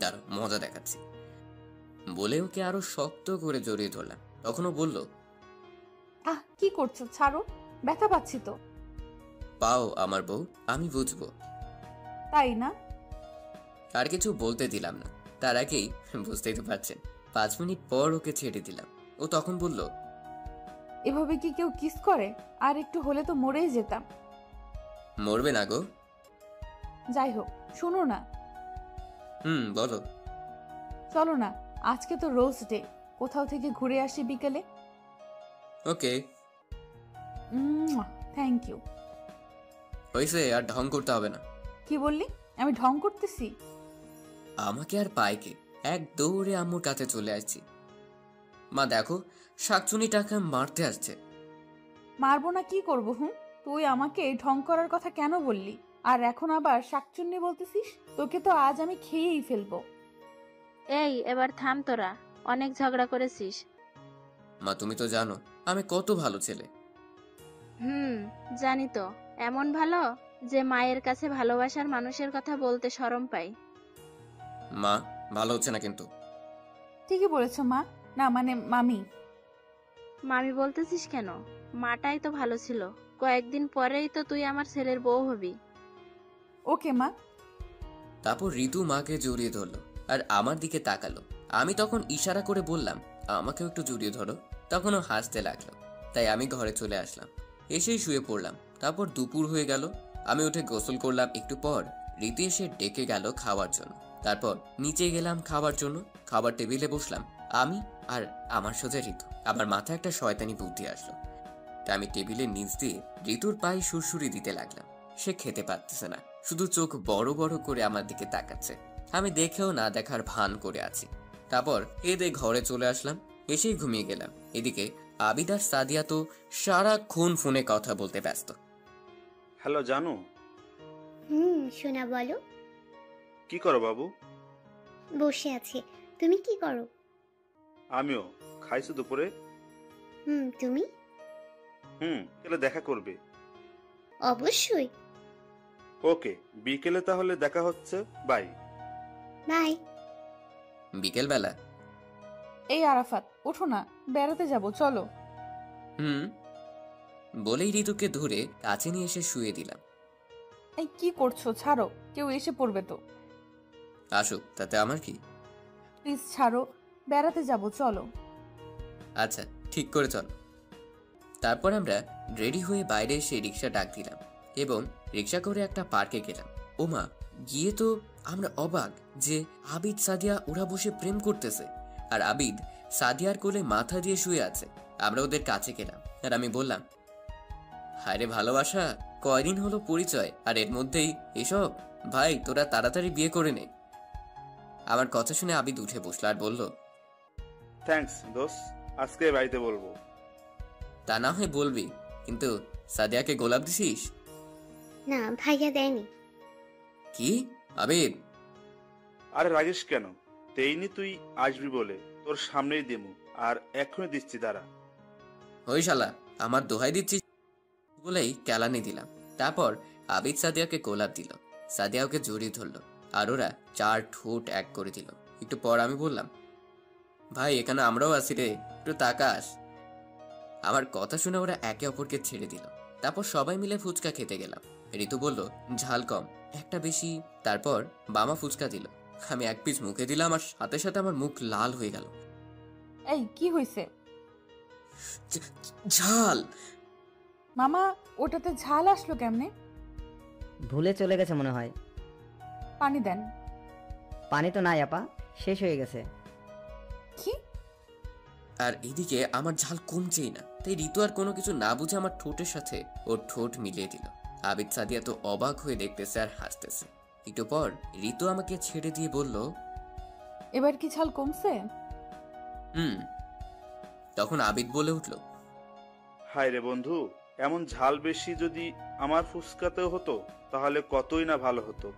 দাঁড়ো মজা দেখাচ্ছি বলে ওকে আরো শক্ত করে জড়িয়ে ধরলাম। তখনও বলল, কি করছো? ছাড়ো, ব্যথা পাচ্ছি তো। পাও আমার বউ, আমি বুঝবো। তাই না? আর কিছু বলতে দিলাম না, তার আগেই বুঝতেই তো পারছেন 5 মিনিট পর ওকে ছেড়ে দিলাম। ও তখন বলল, এভাবে কি কেউ কিস করে? আর একটু হলে তো মরেই যেতাম। মরবে না গো। যাই হোক, শোনো না। বলো। চলো না, আজকে তো রোজ ডে, কোথাও থেকে ঘুরে আসি বিকেলে। ওকে। Thank you. হইছে, আর ঢং করতে হবে না। কি বললি? আমি ঢং করতেছি? আমাকে আর পাইকে এক দৌড়ে আম্মুর কাছে চলে আসছি। মা দেখো, শাকচুনি টাকা মারতে আসছে। মারবো না কি করবো? তুই আমাকে ঢং করার কথা কেন বললি? আর এখন আবার শাকচুন্নি বলতেছিস? তোকে তো আজ আমি খেয়েই ফেলবো। এই এবার থাম, তোরা অনেক ঝগড়া করেছিস। মা তুমি তো জানো আমি কত ভালো ছেলে। জানি তো, এমন ভালো যে মায়ের কাছে ভালোবাসার মানুষের কথা বলতে শরম পাই। মা ভালো হচ্ছে না কিন্তু। ঠিকই বলেছ মা, না মানে মামি। মামি বলতেছিস কেন? মাটাই তো ভালো ছিল, কয়েকদিন পরেই তো তুই আমার ছেলের বউ হবি। ওকে মা। তারপর ঋতু মাকে জড়িয়ে ধরলো আর আমার দিকে তাকালো। আমি তখন ইশারা করে বললাম, আমাকেও একটু জড়িয়ে ধরো। তখনও হাসতে লাগলো, তাই আমি ঘরে চলে আসলাম। এসেই শুয়ে পড়লাম। তারপর দুপুর হয়ে গেল, আমি উঠে গোসল করলাম। একটু পর রীতি এসে ডেকে গেল খাওয়ার জন্য। তারপর নিচে গেলাম খাবার জন্য। খাবার টেবিলে বসলাম আমি আর আমার সোজা ঋতু। আমার মাথায় একটা শয়তানি বুদ্ধি আসলো, তাই আমি টেবিলের নিচ দিয়ে ঋতুর পায়ে সুরসুরি দিতে লাগলাম। সে খেতে পারতেছে না, শুধু চোখ বড় বড় করে আমার দিকে তাকাচ্ছে। আমি দেখেও না দেখার ভান করে আছি। তারপর এদের ঘরে চলে আসলাম, এসেই ঘুমিয়ে গেলাম। এদিকে আবিদ আর সাদিয়া তো সারাক্ষণ ফোনে কথা বলতে ব্যস্ত। হ্যালো জানু। শোনা বলো। কি করো বাবু? বসে আছি, তুমি কি করো? আমিও। খাইছো দুপুরে? তুমি? বিকেলে দেখা করবে? অবশ্যই। ওকে, বিকেলে তাহলে দেখা হচ্ছে। Bye bye. বিকেল বেলা? এই আরাফাত, ওঠো না, বেড়াতে যাব, চলো। বলেই ঋতুকে ধরে কাছে নিয়ে এসে শুয়ে দিলাম। এই কি করছো? ছাড়ো, কেউ এসে পড়বে তো। আসুক, তাতে আমার কি। প্লিজ ছাড়ো, বেড়াতে যাব, চলো। আচ্ছা ঠিক করে চল। তারপর আমরা রেডি হয়ে বাইরে এসে রিক্সা ডাক দিলাম এবং রিক্সা করে একটা পার্কে গেলাম। ওমা, গিয়ে তো আমরা অবাক যে আবিদ সাদিয়া ওরা বসে প্রেম করতেছে, আর আবিদ সাদিয়ার কোলে মাথা দিয়ে শুয়ে আছে। আমরা ওদের কাছে গেলাম আর আমি বললাম, হায় রে ভালোবাসা, কয়দিন হলো পরিচয় আর এর মধ্যেই এসব। ভাই তোরা তাড়াতাড়ি বিয়ে করে নে। আমার কথা শুনে আবিদ উঠে বসলো আর বলল, থ্যাঙ্কস দোস্ত, আজকে বাড়িতে বলবো। তা না হয় বলবি, কিন্তু সাদিয়াকে গোলাপ দিছিস? না ভাইয়া দেয়নি। কি আবিদ? আরে রাগিস কেন, দেইনি তুই আসবি বলে, তোর সামনেই দেমু, আর এক্ষুনি দিচ্ছি দাঁড়া। ওই শালা, আমার দোহাই দিচ্ছিস বলেই কেলানি দিলাম। তারপর আবিদ সাদিয়াকে গোলাপ দিল, সাদিয়া ওকে জড়িয়ে ধরলো আর ওরা 4 ঠোঁট এক করে দিল। একটু পর আমি বললাম, ভাই এখানে আমরাও আছি রে, একটু তাকাস। আমার কথা শুনে ওরা একে অপরকে ছেড়ে দিল। তারপর সবাই মিলে ফুচকা খেতে গেলাম। ঋতু বলল ঝাল কম, একটা বেশি। তারপর বামা ফুচকা দিল, আমি এক পিস মুখে দিলাম আর সাথে সাথে আমার মুখ লাল হয়ে গেল। এই কি হয়েছে? ঝাল। মামা, ওটাতে ঝাল আসলো কেমনে? ভুলে চলে গেছে মনে হয়। পানি দেন। পানি তো নাই আপা, শেষ হয়ে গেছে। কি? আর এদিকে আমার ঝাল কমছেই না, তাই ঋতু আর কোনো কিছু না বুঝে আমার ঠোঁটের সাথে ওর ঠোঁট মিলিয়ে দিল। আবিদ সাদিয়া তো অবাক হয়ে দেখতেছে আর হাসতেছে। একটু পর ঋতু আমাকে ছেড়ে দিয়ে বলল, এবার কি ঝাল কমছে? তখন আবিদ বলে উঠল, হায় রে বন্ধু, এমন ঝাল বেশি যদি আমার ফুচকাতেও হতো তাহলে কতই না ভালো হতো।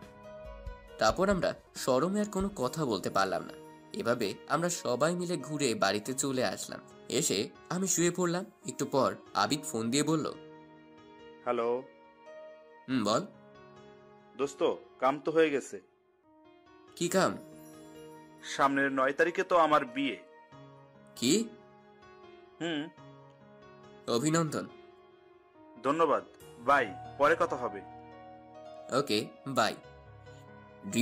তারপর আমরা শরমে আর কোনো কথা বলতে পারলাম না। এভাবে আমরা সবাই মিলে ঘুরে বাড়িতে চলে আসলাম। এসে আমি শুয়ে পড়লাম। একটু পর আবিদ ফোন দিয়ে বলল, হ্যালো। বল। দোস্ত, কাম তো হয়ে গেছে। কি কাম? সামনের 9 তারিখে তো আমার বিয়ে। কি? অভিনন্দন। ধন্যবাদ, বাই, পরে কথা হবে। Okay bye.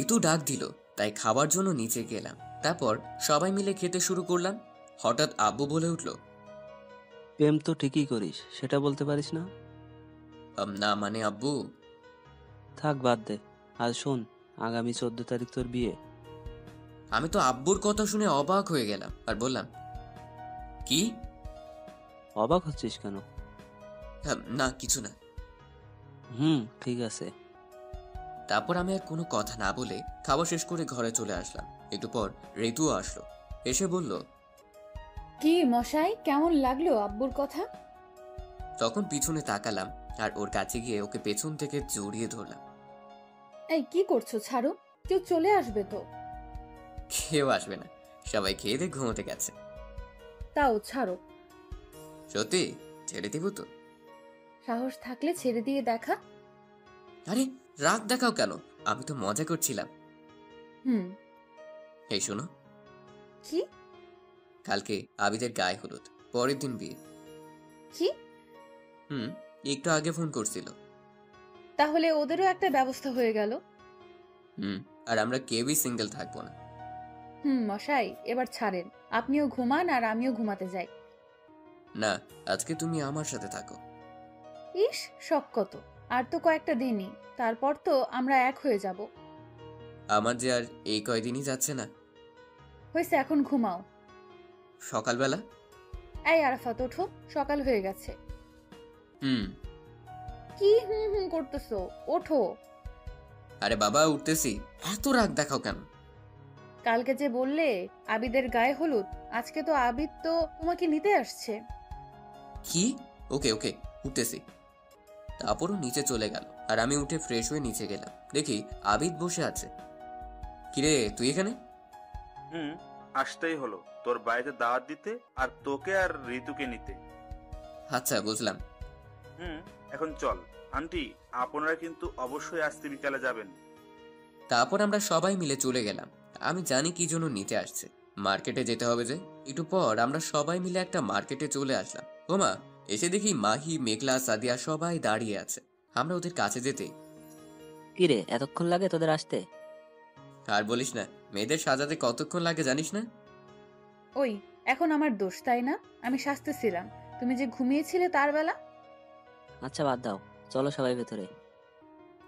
ঋতু ডাক দিল, তাই খাবার জন্য নিচে গেলাম। তারপর সবাই মিলে খেতে শুরু করলাম। হঠাৎ আব্বু বলে উঠল, প্রেম তো ঠিকই করিস, সেটা বলতে পারিস না? না মানে আব্বু। থাক বাদ দে। আর শোন, আগামী 14 তারিখ তোর বিয়ে। আমি তো আব্বুর কথা শুনে অবাক হয়ে গেলাম আর বললাম, কি? অবাক হচ্ছিস কেন? না কিছু না। ঠিক আছে। তারপর আমি আর কোনো কথা না বলে খাওয়া শেষ করে ঘরে চলে আসলাম। একটু পর ঋতুও আসলো, এসে বলল, কি মশাই, কেমন লাগলো আব্বুর কথা? তখন পিছনে তাকালাম আর ওর কাছে গিয়ে ওকে পেছন থেকে জড়িয়ে ধরলাম। এই কি করছো, ছাড়ো, কেউ চলে আসবে তো। কেউ আসবে না, সবাই খেয়ে দিয়ে ঘুমোতে গেছে। তাও ছাড়ো। সত্যি ছেড়ে দিব তো? সাহস থাকলে ছেড়ে দিয়ে দেখা। আরে রাগ দেখাও কেন, আমি তো মজা করছিলাম। এই শোনো। কি? কালকে আবিদের গায়ে হলুদ, পরের দিন বিয়ে। কি? একটু আগে ফোন করছিল। তাহলে ওদেরও একটা ব্যবস্থা হয়ে গেল। আর আমরা কেউই সিঙ্গেল থাকবো না। মশাই, এবার ছাড়েন, আপনিও ঘুমান আর আমিও ঘুমাতে যাই। না, আজকে তুমি আমার সাথে থাকো। ইস, শখ কত! আর তো কয়েকটা দিনই, তারপর তো আমরা এক হয়ে যাব। আমার যে আর এই কয়দিনই যাচ্ছে না। হয়েছে, এখন ঘুমাও। সকালবেলা? এই আরাফাত, ওঠো, সকাল হয়ে গেছে। কি করতেছো? ওঠো। আরে বাবা উঠতেছি, এত রাগ দেখাও কেন? কালকে যে বললে আবিদের গায়ে হলুদ, আজকে তো আবিদ তো তোমাকে নিতে আসছে। কি? ওকে ওকে উঠতেছি। তারপরও নিচে চলে গেল আর আমি উঠে ফ্রেশ হয়ে নিচে গেলাম। দেখি আবিদ বসে আছে। কিরে তুই এখানে? আসতেই হলো তোর বাড়িতে দাওয়াত দিতে আর তোকে আর ঋতুকে নিতে। আচ্ছা বুঝলাম। এখন চল। আন্টি, আপনারা কিন্তু অবশ্যই আজকে বিকালে যাবেন। তারপর আমরা সবাই মিলে চলে গেলাম। আমি জানি কি জন্য নিতে আসছে, মার্কেটে যেতে হবে যে। একটু পর আমরা সবাই মিলে একটা মার্কেটে চলে আসলাম। ওমা, এসে দেখি মাহি, মেঘলা, সাদিয়া সবাই দাঁড়িয়ে আছে। আমরা ওদের কাছে যেতে, কিরে এতক্ষণ লাগে তোদের আসতে? আর বলিস না, মেয়েদের সাজাতে কতক্ষণ লাগে জানিস না? ওই এখন আমার দোষ তাই না? আমি সাজতেছিলাম, তুমি যে ঘুমিয়েছিলে তার বেলা। আচ্ছা বাদ দাও, চলো সবাই ভেতরে।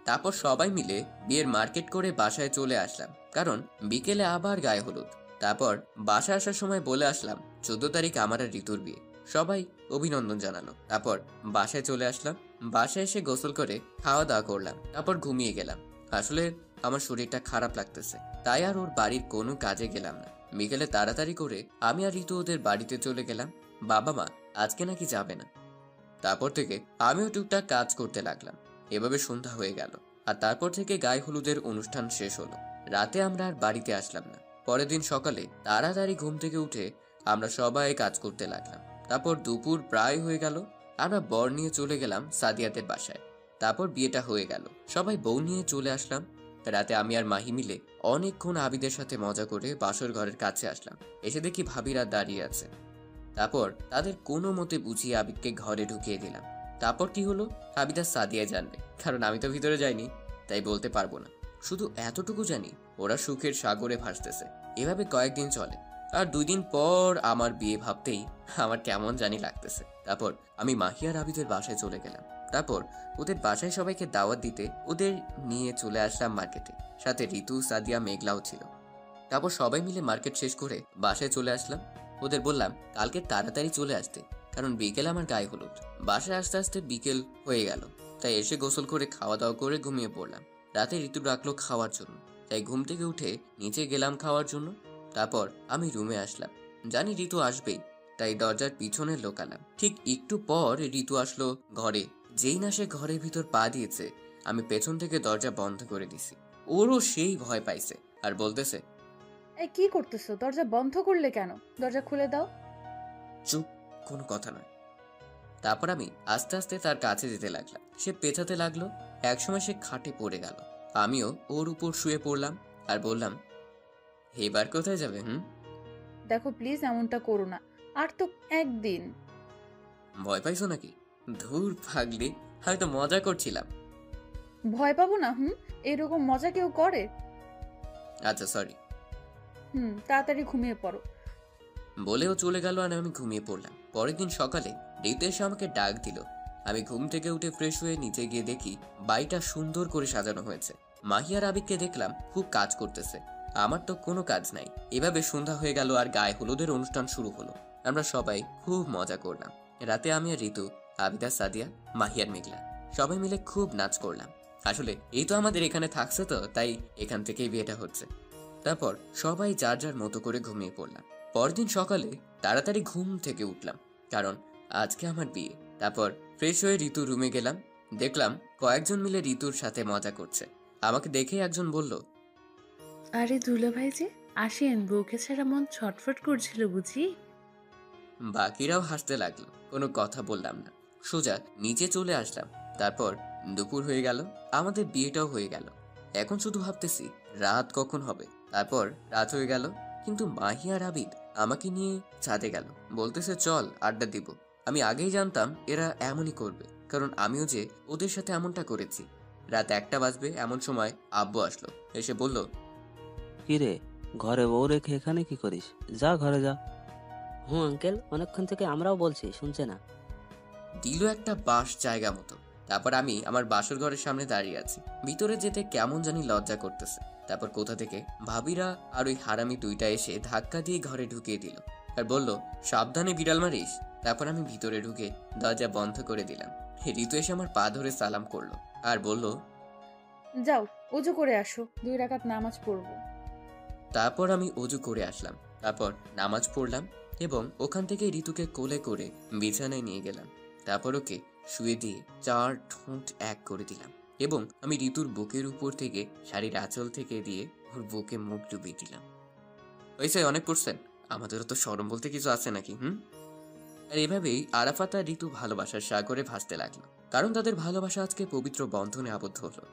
তারপর সবাই মিলে বিয়ের মার্কেট করে বাসায় চলে আসলাম, কারণ বিকেলে আবার গায়ে হলুদ। তারপর বাসায় আসার সময় বলে আসলাম 14 তারিখ আমার আর ঋতুর বিয়ে। সবাই অভিনন্দন জানালো। তারপর বাসায় চলে আসলাম। বাসায় এসে গোসল করে খাওয়া দাওয়া করলাম, তারপর ঘুমিয়ে গেলাম। আসলে আমার শরীরটা খারাপ লাগতেছে, তাই আর ওর বাড়ির কোনো কাজে গেলাম না। বিকেলে তাড়াতাড়ি করে আমি আর ঋতু ওদের বাড়িতে চলে গেলাম। বাবা মা আজকে নাকি যাবে না। তারপর থেকে আমিও টুকটাক কাজ করতে লাগলাম। এভাবে সন্ধ্যা হয়ে গেল, আর তারপর থেকে গায়ে হলুদের অনুষ্ঠান শেষ হলো। রাতে আমরা আর বাড়িতে আসলাম না। পরের দিন সকালে তাড়াতাড়ি ঘুম থেকে উঠে আমরা সবাই কাজ করতে লাগলাম। তারপর দুপুর প্রায় হয়ে গেল, আমরা বর নিয়ে চলে গেলাম সাদিয়াতের বাসায়। তারপর বিয়েটা হয়ে গেল, সবাই বউ নিয়ে চলে আসলাম। রাতে আমি আর মাহি মিলে অনেকক্ষণ আবিদের সাথে মজা করে বাসর ঘরের কাছে আসলাম। এসে দেখি ভাবিরা দাঁড়িয়ে আছে। তারপর তাদের কোনো মতে বুঝিয়ে আবিদকে ঘরে ঢুকিয়ে দিলাম। তারপর কি হলো আবিদা সাদিয়া জানবে, কারণ আমি তো ভিতরে যাইনি, তাই বলতে পারবো না। শুধু এতটুকু জানি ওরা সুখের সাগরে ভাসতেছে। এভাবে কয়েকদিন চলে, আর 2 দিন পর আমার বিয়ে ভাবতেই আমার কেমন জানি লাগতেছে। তারপর আমি মাহি আর আবিদের বাসায় চলে গেলাম। তারপর ওদের বাসায় সবাইকে দাওয়াত দিতে ওদের নিয়ে চলে আসলাম মার্কেটে। সাথে ঋতু, সাদিয়া, মেঘলাও ছিল। তারপর সবাই মিলে মার্কেট শেষ করে বাসায় চলে আসলাম। ওদের বললাম কালকে তাড়াতাড়ি চলে আসতে, কারণ বিকেল আমার গায়ে হলুদ। বাসায় আসতে আসতে বিকেল হয়ে গেল, তাই এসে গোসল করে খাওয়া দাওয়া করে ঘুমিয়ে পড়লাম। রাতে ঋতু ডাকলো খাওয়ার জন্য, তাই ঘুম থেকে উঠে নিচে গেলাম খাওয়ার জন্য। তারপর আমি রুমে আসলাম, জানি ঋতু আসবেই, তাই দরজার পিছনে লোকালাম। ঠিক একটু পর ঋতু আসলো ঘরে। যেই না সে ঘরের ভিতর পা দিয়েছে, আমি পেছন থেকে দরজা বন্ধ করে দিছি। ওরও সেই ভয় পাইছে আর বলতেছে, এই কি করতেছো? দরজা বন্ধ করলে কেন? দরজা খুলে দাও। চুপ, কোনো কথা নয়। তারপর আমি আস্তে আস্তে তার কাছে যেতে লাগলাম। সে পেছাতে লাগলো। একসময় সে খাটে পড়ে গেল। আমিও ওর উপর শুয়ে পড়লাম আর বললাম, এবার কোথায় যাবে? দেখো প্লিজ এমনটা করো না, আর তো একদিন। ভয় পাইছো নাকি? ধুর পাগলি, আমি তো মজা করছিলাম। ভয় পাবো না? এরকম মজা কেউ করে? আচ্ছা সরি। তাড়াতাড়ি ঘুমিয়ে পড়ো। বলেও চলে গেল আর আমি ঘুমিয়ে পড়লাম। পরের দিন সকালে ঋতু এসে আমাকে ডাক দিল। আমি ঘুম থেকে উঠে ফ্রেশ হয়ে নিচে গিয়ে দেখি বাড়িটা সুন্দর করে সাজানো হয়েছে। মাহি আর আবিদকে দেখলাম খুব কাজ করতেছে। আমার তো কোনো কাজ নাই। এভাবে সন্ধ্যা হয়ে গেল আর গায়ে হলুদের অনুষ্ঠান শুরু হলো। আমরা সবাই খুব মজা করলাম। রাতে আমি আর ঋতু, আবিদা, সাদিয়া, মাহি আর মেঘলা সবাই মিলে খুব নাচ করলাম। আসলে এই তো আমাদের এখানে থাকছে, তো তাই এখান থেকেই বিয়েটা হচ্ছে। তারপর সবাই যার যার মতো করে ঘুমিয়ে পড়লাম। পরদিন সকালে তাড়াতাড়ি ঘুম থেকে উঠলাম, কারণ আজকে আমার বিয়ে। তারপর ফ্রেশ হয়ে ঋতুর রুমে গেলাম। দেখলাম কয়েকজন মিলে ঋতুর সাথে মজা করছে। আমাকে দেখে একজন বলল, আরে দুলাভাই যে আসেন, বউকে ছাড়া মন ছটফট করছিল বুঝি। বাকিরাও হাসতে লাগলো। কোনো কথা বললাম না, সোজা নিচে চলে আসলাম। তারপর দুপুর হয়ে গেল, আমাদের বিয়েটাও হয়ে গেল। এখন শুধু ভাবতেছি রাত কখন হবে। তারপর রাত হয়ে গেল, কিন্তু মাহি আর আবিদ আমাকে নিয়ে ছাদে গেল। বলতেছে চল আড্ডা দিব। আমি আগেই জানতাম এরা এমনই করবে, কারণ আমিও যে ওদের সাথে এমনটা করেছি। রাত 1টা বাজবে এমন সময় আব্বু আসলো। এসে বলল, কিরে, ঘরে বউ রেখে এখানে কি করিস? যা ঘরে যা। আঙ্কেল, অনেকক্ষণ থেকে আমরাও বলছি, শুনছে না। দিল একটা বাস জায়গা মতো। তারপর আমি আমার বাসর ঘরের সামনে দাঁড়িয়ে আছি। ভিতরে যেতে কেমন জানি লজ্জা করতেছে। তারপর কোথা থেকে ভাবিরা আর ওই হারামি 2টা এসে ধাক্কা দিয়ে ঘরে ঢুকিয়ে দিল আর বলল, সাবধানে বিড়াল মারিস। তারপর আমি ভিতরে ঢুকে দরজা বন্ধ করে দিলাম। ঋতু এসে আমার পা ধরে সালাম করলো আর বলল, যাও ওযু করে আসো, 2 রাকাত নামাজ পড়বো। তারপর আমি অজু করে আসলাম। তারপর নামাজ পড়লাম এবং ওখান থেকে ঋতুকে কোলে করে বিছানায় নিয়ে গেলাম। তারপর ওকে শুয়ে দিয়ে 4 ঠোঁট এক করে দিলাম এবং আমি ঋতুর বুকের উপর থেকে শাড়ির আঁচল থেকে দিয়ে ওর বুকে মুখ ডুবিয়ে দিলাম। হয়েছে, অনেক করছেন, আমাদেরও তো শরম বলতে কিছু আছে নাকি? আর এভাবেই আরাফাত আর ঋতু ভালোবাসার সাগরে ভাসতে লাগলো, কারণ তাদের ভালোবাসা আজকে পবিত্র বন্ধনে আবদ্ধ হলো।